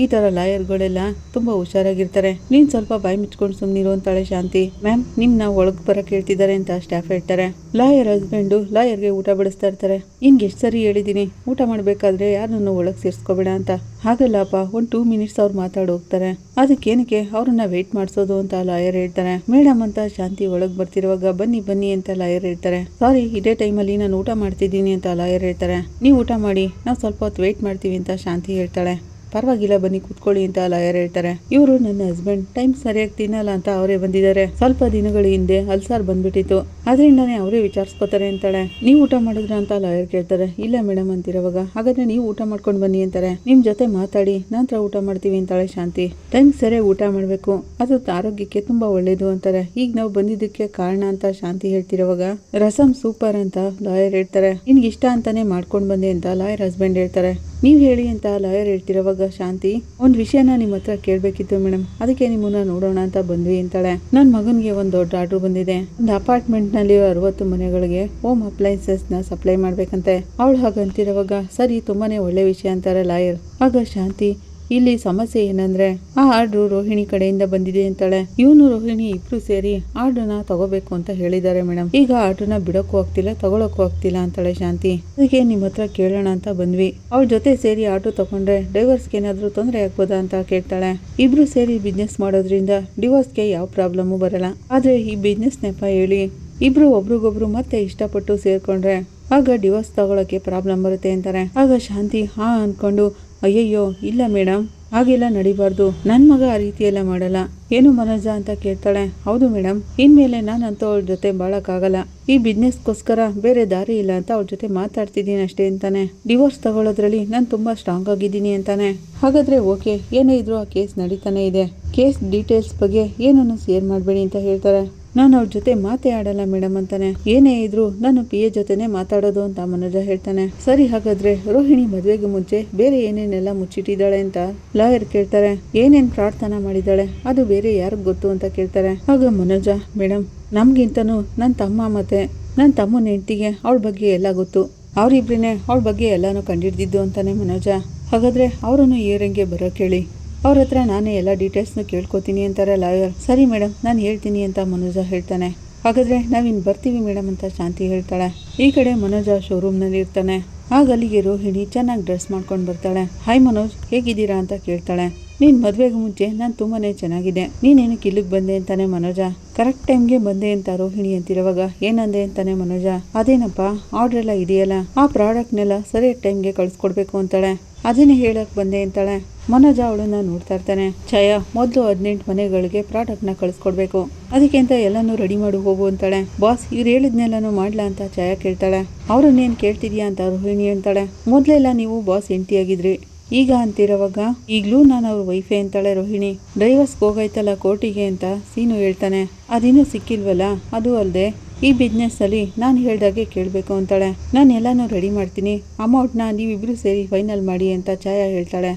ಈ ತರ ಲಾಯರ್ಗಳೆಲ್ಲ ತುಂಬಾ ಹುಷಾರಾಗಿರ್ತಾರೆ, ನೀನ್ ಸ್ವಲ್ಪ ಬಾಯಿ ಮುಚ್ಕೊಂಡು ಸುಮ್ಮನಿರು ಅಂತಾಳೆ ಶಾಂತಿ. ಮ್ಯಾಮ್, ನಿಮ್ನ ಒಳಗ್ ಬರಕ್ ಹೇಳ್ತಿದ್ದಾರೆ ಅಂತ ಸ್ಟಾಫ್ ಹೇಳ್ತಾರೆ. ಲಾಯರ್ ಹಸ್ಬೆಂಡು ಲಾಯರ್ಗೆ ಊಟ ಬಡಿಸ್ತಾ ಇರ್ತಾರೆ. ನಿನ್ಗೆ ಎಷ್ಟು ಸರಿ ಹೇಳಿದೀನಿ, ಊಟ ಮಾಡ್ಬೇಕಾದ್ರೆ ಯಾರನ್ನು ಒಳಗ್ ಸೇರ್ಸ್ಕೋಬೇಡ ಅಂತ. ಹಾಗಲ್ಲಪ್ಪ, 2 ಮಿನಿಟ್ಸ್ ಅವ್ರು ಮಾತಾಡ್ ಹೋಗ್ತಾರೆ, ಅದಕ್ಕೇನಕ್ಕೆ ಅವ್ರನ್ನ ವೇಟ್ ಮಾಡಿಸೋದು ಅಂತ ಲಾಯರ್ ಹೇಳ್ತಾರೆ. ಮೇಡಮ್ ಅಂತ ಶಾಂತಿ ಒಳಗ್ ಬರ್ತಿರುವಾಗ ಬನ್ನಿ ಅಂತ ಲಾಯರ್ ಹೇಳ್ತಾರೆ. ಸಾರಿ, ಇದೇ ಟೈಮಲ್ಲಿ ನಾನು ಊಟ ಮಾಡ್ತಿದ್ದೀನಿ ಅಂತ ಲಾಯರ್ ಹೇಳ್ತಾರೆ. ನೀವು ಊಟ ಮಾಡಿ, ನಾವು ಸ್ವಲ್ಪ ಹೊತ್ತು ವೇಟ್ ಮಾಡ್ತೀವಿ ಅಂತ ಶಾಂತಿ ಹೇಳ್ತಾಳೆ. ಪರವಾಗಿಲ್ಲ, ಬನ್ನಿ ಕೂತ್ಕೊಳ್ಳಿ ಅಂತ ಲಾಯರ್ ಹೇಳ್ತಾರೆ. ಇವರು ನನ್ನ ಹಸ್ಬೆಂಡ್ ಟೈಮ್ ಸರಿಯಾಗಿ ತಿನ್ನಲ್ಲ ಅಂತ ಅವರೇ ಬಂದಿದ್ದಾರೆ. ಸ್ವಲ್ಪ ದಿನಗಳ ಹಿಂದೆ ಅಲ್ಸಾರ್ ಬಂದ್ಬಿಟ್ಟಿತ್ತು, ಅದರಿಂದಾನೇ ಅವರೇ ವಿಚಾರಿಸ್ಕೋತಾರೆ ಅಂತಾಳೆ. ನೀವು ಊಟ ಮಾಡಿದ್ರ ಅಂತ ಲಾಯರ್ ಕೇಳ್ತಾರೆ. ಇಲ್ಲ ಮೇಡಮ್ ಅಂತಿರುವಾಗ, ಹಾಗಾದ್ರೆ ನೀವು ಊಟ ಮಾಡ್ಕೊಂಡು ಬನ್ನಿ ಅಂತಾರೆ. ನಿಮ್ ಜೊತೆ ಮಾತಾಡಿ ನಂತರ ಊಟ ಮಾಡ್ತೀವಿ ಅಂತಾಳೆ ಶಾಂತಿ. ಟೈಮ್ ಸರಿಯಾಗಿ ಊಟ ಮಾಡ್ಬೇಕು, ಅದು ಆರೋಗ್ಯಕ್ಕೆ ತುಂಬಾ ಒಳ್ಳೇದು ಅಂತಾರೆ. ಈಗ ನಾವು ಬಂದಿದ್ದಕ್ಕೆ ಕಾರಣ ಅಂತ ಶಾಂತಿ ಹೇಳ್ತಿರುವಾಗ, ರಸಂ ಸೂಪರ್ ಅಂತ ಲಾಯರ್ ಹೇಳ್ತಾರೆ. ನಿನ್ಗೆ ಇಷ್ಟ ಅಂತಾನೆ ಮಾಡ್ಕೊಂಡ್ ಬಂದೆ ಅಂತ ಲಾಯರ್ ಹಸ್ಬೆಂಡ್ ಹೇಳ್ತಾರೆ. ನೀವ್ ಹೇಳಿ ಅಂತ ಲಾಯರ್ ಹೇಳ್ತಿರುವಾಗ ಶಾಂತಿ, ಒಂದ್ ವಿಷಯನ ನಿಮ್ಮ ಹತ್ರ ಕೇಳ್ಬೇಕಿತ್ತು ಮೇಡಮ್, ಅದಕ್ಕೆ ನಿಮ್ಮನ್ನ ನೋಡೋಣ ಅಂತ ಬಂದ್ವಿ ಅಂತಾಳೆ. ನನ್ ಮಗನ್ಗೆ ಒಂದ್ ದೊಡ್ಡ ಆರ್ಡರ್ ಬಂದಿದೆ, ಒಂದು ಅಪಾರ್ಟ್ಮೆಂಟ್ ನಲ್ಲಿ 60 ಮನೆಗಳಿಗೆ ಹೋಮ್ ಅಪ್ಲೈನ್ಸಸ್ ನ ಸಪ್ಲೈ ಮಾಡ್ಬೇಕಂತೆ. ಅವಳು ಹಾಗಂತಿರುವಾಗ ಸರಿ, ತುಂಬಾನೇ ಒಳ್ಳೆ ವಿಷಯ ಅಂತಾರೆ ಲಾಯರ್. ಆಗ ಶಾಂತಿ, ಇಲ್ಲಿ ಸಮಸ್ಯೆ ಏನಂದ್ರೆ ಆ ಆರ್ಡ್ರು ರೋಹಿಣಿ ಕಡೆಯಿಂದ ಬಂದಿದೆ ಅಂತಾಳೆ. ಇವನು ರೋಹಿಣಿ ಇಬ್ರು ಸೇರಿ ಆರ್ಡ್ರನ್ನ ತಗೋಬೇಕು ಅಂತ ಹೇಳಿದ್ದಾರೆ ಮೇಡಮ್. ಈಗ ಆರ್ಡ್ರನ್ನ ಬಿಡಕ್ಕೂ ಆಗ್ತಿಲ್ಲ, ತಗೊಳಕ್ಕೂ ಆಗ್ತಿಲ್ಲ ಅಂತಾಳೆ ಶಾಂತಿ. ಅದಕ್ಕೆ ನಿಮ್ಮ ಹತ್ರ ಕೇಳೋಣ ಅಂತ ಬಂದ್ವಿ. ಅವ್ರ ಜೊತೆ ಸೇರಿ ಆರ್ಡ್ರ್ ತಗೊಂಡ್ರೆ ಡೈವರ್ಸ್ಗೆ ಏನಾದ್ರೂ ತೊಂದರೆ ಆಗ್ಬೋದಾ ಅಂತ ಕೇಳ್ತಾಳೆ. ಇಬ್ರು ಸೇರಿ ಬಿಸ್ನೆಸ್ ಮಾಡೋದ್ರಿಂದ ಡಿವೋರ್ಸ್ಗೆ ಯಾವ ಪ್ರಾಬ್ಲಮ್ಮು ಬರಲ್ಲ, ಆದ್ರೆ ಈ ಬಿಸ್ನೆಸ್ ನೆಪ ಹೇಳಿ ಇಬ್ರು ಒಬ್ರಿಗೊಬ್ರು ಮತ್ತೆ ಇಷ್ಟಪಟ್ಟು ಸೇರ್ಕೊಂಡ್ರೆ ಆಗ ಡಿವೋರ್ಸ್ ತಗೊಳಕ್ಕೆ ಪ್ರಾಬ್ಲಮ್ ಬರುತ್ತೆ ಅಂತಾರೆ. ಆಗ ಶಾಂತಿ ಹಾ ಅನ್ಕೊಂಡು ಅಯ್ಯಯ್ಯೋ ಇಲ್ಲ ಮೇಡಮ್, ಹಾಗೆಲ್ಲ ನಡಿಬಾರ್ದು, ನನ್ ಮಗ ಆ ರೀತಿ ಎಲ್ಲ ಮಾಡಲ್ಲ. ಏನು ಮನೋಜ ಅಂತ ಕೇಳ್ತಾಳೆ. ಹೌದು ಮೇಡಮ್, ಇನ್ಮೇಲೆ ನಾನಂತೂ ಅವಳ ಜೊತೆ ಬಾಳಕ್ಕಾಗಲ್ಲ, ಈ ಬಿಸ್ನೆಸ್ಗೋಸ್ಕರ ಬೇರೆ ದಾರಿ ಇಲ್ಲ ಅಂತ ಅವಳ ಜೊತೆ ಮಾತಾಡ್ತಿದ್ದೀನಿ ಅಷ್ಟೇ ಅಂತಾನೆ. ಡಿವೋರ್ಸ್ ತಗೊಳ್ಳೋದ್ರಲ್ಲಿ ನಾನು ತುಂಬಾ ಸ್ಟ್ರಾಂಗ್ ಆಗಿದ್ದೀನಿ ಅಂತಾನೆ. ಹಾಗಾದ್ರೆ ಓಕೆ, ಏನೇ ಇದ್ರು ಆ ಕೇಸ್ ನಡೀತಾನೆ ಇದೆ, ಕೇಸ್ ಡೀಟೇಲ್ಸ್ ಬಗ್ಗೆ ಏನನ್ನು ಶೇರ್ ಮಾಡಬೇಡಿ ಅಂತ ಹೇಳ್ತಾರೆ. ನಾನು ಅವ್ರ ಜೊತೆ ಮಾತೇ ಆಡಲ್ಲ ಮೇಡಮ್ ಅಂತಾನೆ. ಏನೇ ಇದ್ರು ನಾನು PA ಜೊತೆನೆ ಮಾತಾಡೋದು ಅಂತ ಮನೋಜ ಹೇಳ್ತಾನೆ. ಸರಿ, ಹಾಗಾದ್ರೆ ರೋಹಿಣಿ ಮದ್ವೆಗೆ ಮುಂಚೆ ಬೇರೆ ಏನೇನೆಲ್ಲ ಮುಚ್ಚಿಟ್ಟಿದ್ದಾಳೆ ಅಂತ ಲಾಯರ್ ಕೇಳ್ತಾರೆ. ಏನೇನ್ ಪ್ರಾರ್ಥನಾ ಮಾಡಿದಾಳೆ ಅದು ಬೇರೆ ಯಾರಿಗ್ ಗೊತ್ತು ಅಂತ ಕೇಳ್ತಾರೆ. ಆಗ ಮನೋಜ, ಮೇಡಮ್ ನಮ್ಗಿಂತನೂ ನನ್ನ ತಮ್ಮ ಮತ್ತೆ ನನ್ನ ತಮ್ಮನ ಹೆಂಡತಿಗೆ ಅವಳ ಬಗ್ಗೆ ಎಲ್ಲ ಗೊತ್ತು, ಅವ್ರಿಬ್ರೇನೆ ಅವಳ ಬಗ್ಗೆ ಎಲ್ಲಾನು ಕಂಡಿಡ್ದಿದ್ದು ಅಂತಾನೆ ಮನೋಜ. ಹಾಗಾದ್ರೆ ಅವರನ್ನು ಏರಂಗೆ ಬರೋಕ್ ಹೇಳಿ, ಅವ್ರ ಹತ್ರ ನಾನೇ ಎಲ್ಲ ಡೀಟೇಲ್ಸ್ನು ಕೇಳ್ಕೊತೀನಿ ಅಂತಾರೆ ಲಾಯರ್. ಸರಿ ಮೇಡಮ್, ನಾನು ಹೇಳ್ತೀನಿ ಅಂತ ಮನೋಜ ಹೇಳ್ತಾನೆ. ಹಾಗಾದ್ರೆ ನಾವಿನ್ ಬರ್ತೀವಿ ಮೇಡಮ್ ಅಂತ ಶಾಂತಿ ಹೇಳ್ತಾಳೆ. ಈ ಕಡೆ ಮನೋಜ ಶೋರೂಮ್ನಲ್ಲಿ ಇರ್ತಾನೆ. ಆಗ ಅಲ್ಲಿಗೆ ರೋಹಿಣಿ ಚೆನ್ನಾಗಿ ಡ್ರೆಸ್ ಮಾಡ್ಕೊಂಡು ಬರ್ತಾಳೆ. ಹಾಯ್ ಮನೋಜ್, ಹೇಗಿದ್ದೀರಾ ಅಂತ ಕೇಳ್ತಾಳೆ. ನೀನ್ ಮದ್ವೆಗೆ ಮುಂಚೆ ನಾನು ತುಂಬಾನೇ ಚೆನ್ನಾಗಿದೆ, ನೀನೇನಕ್ಕೆ ಇಲ್ಲಿಗೆ ಬಂದೆ ಅಂತಾನೆ ಮನೋಜ. ಕರೆಕ್ಟ್ ಟೈಮ್ಗೆ ಬಂದೆ ಅಂತ ರೋಹಿಣಿ ಅಂತಿರುವಾಗ ಏನಂದೆ ಅಂತಾನೆ ಮನೋಜ. ಅದೇನಪ್ಪ, ಆರ್ಡರ್ ಎಲ್ಲ ಇದೆಯಲ್ಲ, ಆ ಪ್ರಾಡಕ್ಟ್ನೆಲ್ಲ ಸರಿಯಾದ ಟೈಮ್ಗೆ ಕಳ್ಸ್ಕೊಡ್ಬೇಕು ಅಂತಾಳೆ. ಅದನ್ನೇ ಹೇಳಕ್ ಬಂದೆ ಅಂತಾಳೆ. ಮನೋಜ ಅವಳನ್ನ ನೋಡ್ತಾ ಇರ್ತಾನೆ. ಛಾಯಾ, ಮೊದಲು 18 ಮನೆಗಳಿಗೆ ಪ್ರಾಡಕ್ಟ್ನ ಕಳ್ಸ್ಕೊಡ್ಬೇಕು, ಅದಕ್ಕೆ ಅಂತ ಎಲ್ಲಾನು ರೆಡಿ ಮಾಡಿ ಹೋಗು ಅಂತಾಳೆ. ಬಾಸ್, ಇವ್ರು ಹೇಳಿದ್ನೆಲ್ಲಾನು ಮಾಡ್ಲಾ ಅಂತ ಛಾಯಾ ಕೇಳ್ತಾಳೆ. ಅವ್ರನ್ನೇನ್ ಕೇಳ್ತಿದ್ಯಾ ಅಂತ ರೋಹಿಣಿ ಅಂತಾಳೆ. ಮೊದ್ಲೆಲ್ಲ ನೀವು ಬಾಸ್ ಹೆಂಡತಿಯಾಗಿದ್ರಿ, ಈಗ ಅಂತಿರೋವಾಗ ಈಗ್ಲೂ ನಾನು ಅವ್ರ ವೈಫೆ ಅಂತಾಳೆ ರೋಹಿಣಿ. ಡೈವರ್ಸ್ಗೆ ಹೋಗಾಯ್ತಲ್ಲ ಕೋರ್ಟಿಗೆ ಅಂತ ಸೀನು ಹೇಳ್ತಾನೆ. ಅದಿನ್ನೂ ಸಿಕ್ಕಿಲ್ವಲ್ಲ, ಅದು ಅಲ್ಲದೆ ಈ ಬಿಸ್ನೆಸ್ ಅಲ್ಲಿ ನಾನು ಹೇಳ್ದಾಗೆ ಕೇಳಬೇಕು ಅಂತಾಳೆ. ನಾನು ಎಲ್ಲಾನು ರೆಡಿ ಮಾಡ್ತೀನಿ, ಅಮೌಂಟ್ನ ನೀವಿಬ್ರು ಸೇರಿ ಫೈನಲ್ ಮಾಡಿ ಅಂತ ಛಾಯಾ ಹೇಳ್ತಾಳೆ.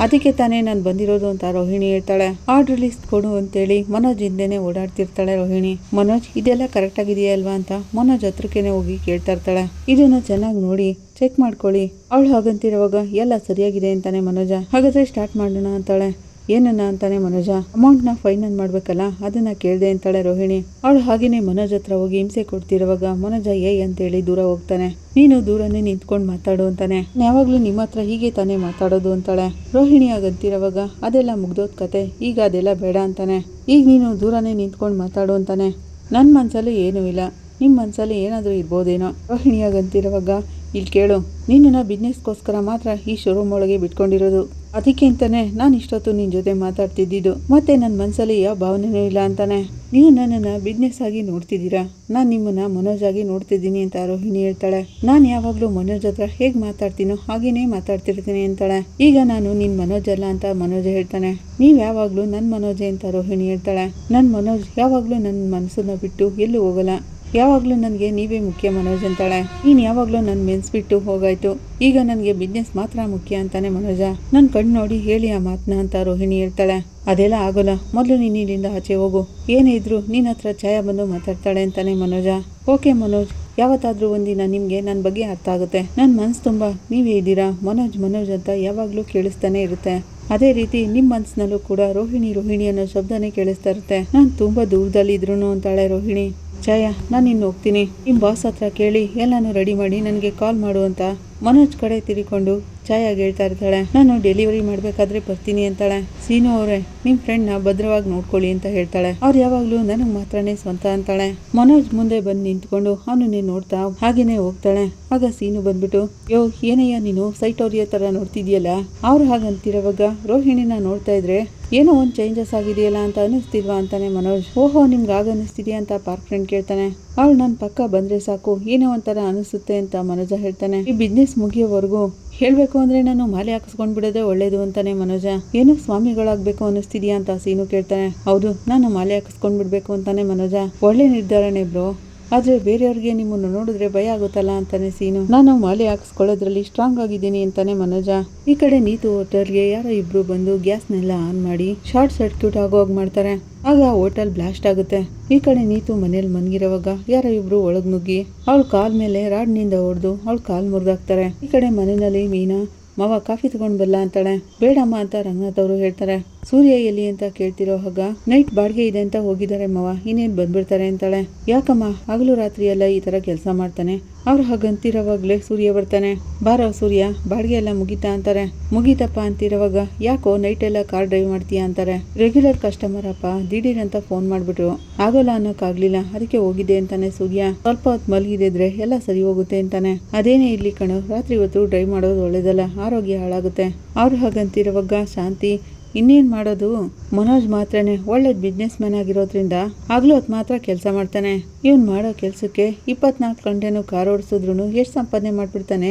ಅದಕ್ಕೆ ತಾನೇ ನಾನು ಬಂದಿರೋದು ಅಂತ ರೋಹಿಣಿ ಹೇಳ್ತಾಳೆ. ಆರ್ಡರ್ ಲಿಸ್ಟ್ ಕೊಡು ಅಂತೇಳಿ ಮನೋಜ್ ಹಿಂದೆನೆ ಓಡಾಡ್ತಿರ್ತಾಳೆ ರೋಹಿಣಿ. ಮನೋಜ್, ಇದೆಲ್ಲ ಕರೆಕ್ಟ್ ಆಗಿದೆಯಾ ಅಲ್ವಾ ಅಂತ ಮನೋಜ್ ಹತ್ರಕ್ಕೇನೆ ಹೋಗಿ ಕೇಳ್ತಾ ಇರ್ತಾಳೆ. ಇದನ್ನ ಚೆನ್ನಾಗಿ ನೋಡಿ ಚೆಕ್ ಮಾಡ್ಕೊಳ್ಳಿ. ಅವಳು ಹಾಗಂತಿರುವಾಗ ಎಲ್ಲ ಸರಿಯಾಗಿದೆ ಅಂತಾನೆ ಮನೋಜ. ಹಾಗಾದ್ರೆ ಸ್ಟಾರ್ಟ್ ಮಾಡೋಣ ಅಂತಾಳೆ. ಏನನ್ನ ಅಂತಾನೆ ಮನೋಜ. ಅಮೌಂಟ್ನ ಫೈನಲ್ ಮಾಡ್ಬೇಕಲ್ಲ, ಅದನ್ನ ಕೇಳ್ದೆ ಅಂತಾಳೆ ರೋಹಿಣಿ. ಅವಳು ಹಾಗೇನೆ ಮನೋಜ್ ಹತ್ರ ಹೋಗಿ ಹಿಂಸೆ ಕೊಡ್ತಿರುವಾಗ ಮನೋಜ ಅಂತೇಳಿ ದೂರ ಹೋಗ್ತಾನೆ. ನೀನು ದೂರನೇ ನಿಂತ್ಕೊಂಡು ಮಾತಾಡು ಅಂತಾನೆ. ಯಾವಾಗ್ಲೂ ನಿಮ್ಮ ಹತ್ರ ಹೀಗೆ ತಾನೇ ಮಾತಾಡೋದು ಅಂತಾಳೆ ರೋಹಿಣಿ. ಆಗಂತಿರುವಾಗ ಅದೆಲ್ಲ ಮುಗ್ದೋದ್ ಕತೆ, ಈಗ ಅದೆಲ್ಲ ಬೇಡ ಅಂತಾನೆ. ಈಗ ನೀನು ದೂರನೇ ನಿಂತ್ಕೊಂಡು ಮಾತಾಡು ಅಂತಾನೆ. ನನ್ನ ಮನ್ಸಲ್ಲಿ ಏನೂ ಇಲ್ಲ, ನಿಮ್ಮ ಮನ್ಸಲ್ಲಿ ಏನಾದರೂ ಇರ್ಬೋದೇನೋ. ರೋಹಿಣಿ ಆಗಂತಿರುವಾಗ ಇಲ್ಲಿ ಕೇಳು, ನಿನ್ನ ಬಿಸ್ನೆಸ್ಗೋಸ್ಕರ ಮಾತ್ರ ಈ ಶೋರೂಮ್ ಒಳಗೆ ಬಿಟ್ಕೊಂಡಿರೋದು, ಅದಕ್ಕೆ ಅಂತಾನೆ ನಾನು ಇಷ್ಟೊತ್ತು ನಿನ್ ಜೊತೆ ಮಾತಾಡ್ತಿದ್ದಿದ್ದು, ಮತ್ತೆ ನನ್ನ ಮನ್ಸಲ್ಲಿ ಯಾವ ಭಾವನೆನೂ ಇಲ್ಲ ಅಂತಾನೆ. ನೀವು ನನ್ನನ್ನು ಬಿಸ್ನೆಸ್ ಆಗಿ ನೋಡ್ತಿದ್ದೀರಾ, ನಾನು ನಿಮ್ಮನ್ನ ಮನೋಜ್ ಆಗಿ ನೋಡ್ತಿದ್ದೀನಿ ಅಂತ ರೋಹಿಣಿ ಹೇಳ್ತಾಳೆ. ನಾನು ಯಾವಾಗಲೂ ಮನೋಜ್ ಹತ್ರ ಹೇಗೆ ಮಾತಾಡ್ತೀನೋ ಹಾಗೇನೇ ಮಾತಾಡ್ತಿರ್ತೀನಿ ಅಂತಾಳೆ. ಈಗ ನಾನು ನಿನ್ ಮನೋಜ್ ಅಲ್ಲ ಅಂತ ಮನೋಜ್ ಹೇಳ್ತಾನೆ. ನೀವ್ ಯಾವಾಗ್ಲೂ ನನ್ ಮನೋಜೆ ಅಂತ ರೋಹಿಣಿ ಹೇಳ್ತಾಳೆ. ನನ್ ಮನೋಜ್ ಯಾವಾಗ್ಲೂ ನನ್ನ ಮನಸ್ಸನ್ನ ಬಿಟ್ಟು ಎಲ್ಲೂ ಹೋಗಲ್ಲ, ಯಾವಾಗ್ಲೂ ನನಗೆ ನೀವೇ ಮುಖ್ಯ ಮನೋಜ್ ಅಂತಾಳೆ. ನೀನ್ ಯಾವಾಗ್ಲೂ ನನ್ನ ಮೆನ್ಸ್ಬಿಟ್ಟು ಹೋಗಾಯ್ತು, ಈಗ ನನಗೆ ಬಿಸ್ನೆಸ್ ಮಾತ್ರ ಮುಖ್ಯ ಅಂತಾನೆ ಮನೋಜ. ನನ್ ಕಣ್ಣು ನೋಡಿ ಹೇಳಿ ಆ ಮಾತನ್ನ ಅಂತ ರೋಹಿಣಿ ಹೇಳ್ತಾಳೆ. ಅದೆಲ್ಲ ಆಗೋಲ್ಲ, ಮೊದಲು ನೀನು ಇಲ್ಲಿಂದ ಆಚೆ ಹೋಗು, ಏನೇ ಇದ್ರು ನಿನ್ನ ಹತ್ರ ಛಾಯಾ ಬಂದು ಮಾತಾಡ್ತಾಳೆ ಅಂತಾನೆ ಮನೋಜ. ಓಕೆ ಮನೋಜ್, ಯಾವತ್ತಾದ್ರೂ ಒಂದಿನ ನಿಮ್ಗೆ ನನ್ನ ಬಗ್ಗೆ ಅರ್ಥ ಆಗುತ್ತೆ. ನನ್ನ ಮನ್ಸು ತುಂಬಾ ನೀವೇ ಇದ್ದೀರಾ, ಮನೋಜ್ ಮನೋಜ್ ಅಂತ ಯಾವಾಗ್ಲೂ ಕೇಳಿಸ್ತಾನೆ ಇರುತ್ತೆ. ಅದೇ ರೀತಿ ನಿಮ್ಮ ಮನ್ಸಿನಲ್ಲೂ ಕೂಡ ರೋಹಿಣಿ ರೋಹಿಣಿ ಅನ್ನೋ ಶಬ್ದನೇ ಕೇಳಿಸ್ತಾ ಇರುತ್ತೆ. ನಾನು ತುಂಬಾ ದೂರದಲ್ಲಿ ಇದ್ರು ಅಂತಾಳೆ ರೋಹಿಣಿ. ಛಾಯಾ, ನಾನು ಇನ್ನು ಹೋಗ್ತೀನಿ, ನಿಮ್ಮ ಬಾಸ್ ಹತ್ರ ಕೇಳಿ ಎಲ್ಲಾನು ರೆಡಿ ಮಾಡಿ ನನಗೆ ಕಾಲ್ ಮಾಡು ಅಂತ ಮನೋಜ್ ಕಡೆ ತಿರ್ಕೊಂಡು ಛಾಯಾಗೆ ಹೇಳ್ತಾ ಇರ್ತಾಳೆ. ನಾನು ಡೆಲಿವರಿ ಮಾಡ್ಬೇಕಾದ್ರೆ ಬರ್ತೀನಿ ಅಂತಾಳೆ. ಸೀನು ಅವರೇ, ನಿಮ್ಮ ಫ್ರೆಂಡ್ನ ಭದ್ರವಾಗಿ ನೋಡ್ಕೊಳ್ಳಿ ಅಂತ ಹೇಳ್ತಾಳೆ. ಅವ್ರು ಯಾವಾಗ್ಲೂ ನನಗೆ ಮಾತ್ರನೇ ಸ್ವಂತ ಅಂತಾಳೆ. ಮನೋಜ್ ಮುಂದೆ ಬಂದು ನಿಂತ್ಕೊಂಡು ಅವನನ್ನೇ ನೋಡ್ತಾ ಹಾಗೇನೆ ಹೋಗ್ತಾಳೆ. ಆಗ ಸೀನು ಬಂದ್ಬಿಟ್ಟು, ಯೋ ಏನಯ್ಯ ನೀನು ಸೈಟ್ ಅವ್ರಿಯ ತರ ನೋಡ್ತಿದ್ಯಲ್ಲ. ಅವ್ರು ಹಾಗಂತಿರೋವಾಗ ರೋಹಿಣಿನ ನೋಡ್ತಾ ಇದ್ರೆ ಏನೋ ಒಂದು ಚೇಂಜಸ್ ಆಗಿದೆಯಲ್ಲ ಅಂತ ಅನಿಸ್ತಿಲ್ವಾ ಅಂತಾನೆ ಮನೋಜ್. ಓಹೋ, ನಿಮ್ಗೆ ಆಗ ಅನಿಸ್ತಿದ್ಯಾ ಅಂತ ಪಾರ್ಕ್ ಫ್ರೆಂಡ್ ಕೇಳ್ತಾನೆ. ಅವಳು ನನ್ನ ಪಕ್ಕ ಬಂದ್ರೆ ಸಾಕು, ಏನೋ ಒಂಥರ ಅನಿಸುತ್ತೆ ಅಂತ ಮನೋಜ ಹೇಳ್ತಾನೆ. ಈ ಬಿಸ್ನೆಸ್ ಮುಗಿಯೋವರೆಗೂ ಹೇಳ್ಬೇಕು ಅಂದ್ರೆ ನಾನು ಮಾಲೆ ಹಾಕಿಸ್ಕೊಂಡ್ ಬಿಡೋದೇ ಒಳ್ಳೇದು ಅಂತಾನೆ ಮನೋಜ. ಏನು ಸ್ವಾಮಿಗಳಾಗ್ಬೇಕು ಅನಿಸ್ತಿದ್ಯಾ ಅಂತ ಸೀನು ಕೇಳ್ತಾನೆ. ಹೌದು, ನಾನು ಮಾಲೆ ಹಾಕಿಸ್ಕೊಂಡ್ ಬಿಡ್ಬೇಕು ಅಂತಾನೆ ಮನೋಜ. ಒಳ್ಳೆ ನಿರ್ಧಾರನೇ ಬ್ರೋ, ಆದ್ರೆ ಬೇರೆಯವ್ರಿಗೆ ನಿಮ್ಮನ್ನು ನೋಡಿದ್ರೆ ಭಯ ಆಗುತ್ತಲ್ಲ ಅಂತಾನೆ ಸೀನು. ನಾನು ಮಾಲೆ ಹಾಕಿಸ್ಕೊಳ್ಳೋದ್ರಲ್ಲಿ ಸ್ಟ್ರಾಂಗ್ ಆಗಿದ್ದೀನಿ ಅಂತಾನೆ ಮನೋಜ. ಈ ಕಡೆ ನೀತು ಹೋಟೆಲ್ಗೆ ಯಾರೋ ಇಬ್ರು ಬಂದು ಗ್ಯಾಸ್ನೆಲ್ಲ ಆನ್ ಮಾಡಿ ಶಾರ್ಟ್ ಸರ್ಕ್ಯೂಟ್ ಆಗೋಗ್ ಮಾಡ್ತಾರೆ. ಆಗ ಹೋಟೆಲ್ ಬ್ಲಾಸ್ಟ್ ಆಗುತ್ತೆ. ಈ ಕಡೆ ನೀತು ಮನೇಲಿ ಮನ್ಗಿರೋವಾಗ ಯಾರೋ ಇಬ್ರು ಒಳಗ್ ನುಗ್ಗಿ ಅವಳ ಕಾಲ್ ಮೇಲೆ ರಾಡ್ನಿಂದ ಹೊಡೆದು ಅವಳ ಕಾಲ್ ಮುರಿದಾಕ್ತಾರೆ. ಈ ಕಡೆ ಮನೆಯಲ್ಲಿ ಮೀನಾ, ಮಾವ ಕಾಫಿ ತಗೊಂಡ್ ಬಲ್ಲ ಅಂತಾಳೆ. ಬೇಡಮ್ಮ ಅಂತ ರಂಗನಾಥ್ ಅವರು ಹೇಳ್ತಾರೆ. ಸೂರ್ಯ ಎಲ್ಲಿ ಅಂತ ಕೇಳ್ತಿರೋ ಆಗ ನೈಟ್ ಬಾಡಿಗೆ ಇದೆ ಅಂತ ಹೋಗಿದ್ದಾರೆ ಮವ, ಇನ್ನೇನ್ ಬಂದ್ಬಿಡ್ತಾರೆ ಅಂತಾಳೆ. ಯಾಕಮ್ಮ ಹಗಲು ರಾತ್ರಿ ಎಲ್ಲ ಈ ತರ ಕೆಲಸ ಮಾಡ್ತಾನೆ? ಅವ್ರು ಹಾಗಂತಿರೋವಾಗ್ಲೇ ಸೂರ್ಯ ಬರ್ತಾನೆ. ಬಾರೋ ಸೂರ್ಯ, ಬಾಡಿಗೆ ಎಲ್ಲ ಮುಗೀತಾ ಅಂತಾರೆ. ಮುಗೀತಪ್ಪ ಅಂತಿರೋವಾಗ ಯಾಕೋ ನೈಟ್ ಎಲ್ಲ ಕಾರ್ ಡ್ರೈವ್ ಮಾಡ್ತೀಯಾ ಅಂತಾರೆ. ರೆಗ್ಯುಲರ್ ಕಸ್ಟಮರ್ ಅಪ್ಪ, ದಿಢೀರ್ ಅಂತ ಫೋನ್ ಮಾಡ್ಬಿಟ್ರು, ಆಗೋಲ್ಲ ಅನ್ನೋಕ್ಕಾಗ್ಲಿಲ್ಲ, ಅದಕ್ಕೆ ಹೋಗಿದ್ದೆ ಅಂತಾನೆ ಸೂರ್ಯ. ಸ್ವಲ್ಪ ಹೊತ್ತು ಮಲಗಿದ್ರೆ ಎಲ್ಲ ಸರಿ ಹೋಗುತ್ತೆ ಅಂತಾನೆ. ಅದೇನೇ ಇರ್ಲಿ ಕಣೋ, ರಾತ್ರಿ ಹೊತ್ತು ಡ್ರೈವ್ ಮಾಡೋದು ಒಳ್ಳೇದಲ್ಲ, ಆರೋಗ್ಯ ಹಾಳಾಗುತ್ತೆ. ಅವ್ರು ಹಾಗಂತಿರೋವಾಗ ಶಾಂತಿ, ಇನ್ನೇನ್ ಮಾಡೋದು, ಮನೋಜ್ ಮಾತ್ರನೇ ಒಳ್ಳೆ ಬಿಸ್ನೆಸ್ ಮ್ಯಾನ್ ಆಗಿರೋದ್ರಿಂದ ಹಗಲು ಹೊತ್ತು ಮಾತ್ರ ಕೆಲಸ ಮಾಡ್ತಾನೆ. ಇವನ್ ಮಾಡೋ ಕೆಲ್ಸಕ್ಕೆ 24 ಗಂಟೆನೂ ಕಾರ್ ಓಡಿಸಿದ್ರು ಎಷ್ಟು ಸಂಪಾದನೆ ಮಾಡ್ಬಿಡ್ತಾನೆ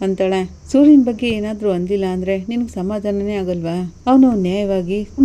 ಅಂತಾಳೆ. ಸೂರ್ಯನ ಬಗ್ಗೆ ಏನಾದ್ರೂ ಅಂದಿಲ್ಲ ಅಂದ್ರೆ ನಿನ್ಗೆ ಸಮಾಧಾನನೇ ಆಗಲ್ವಾ? ಅವನು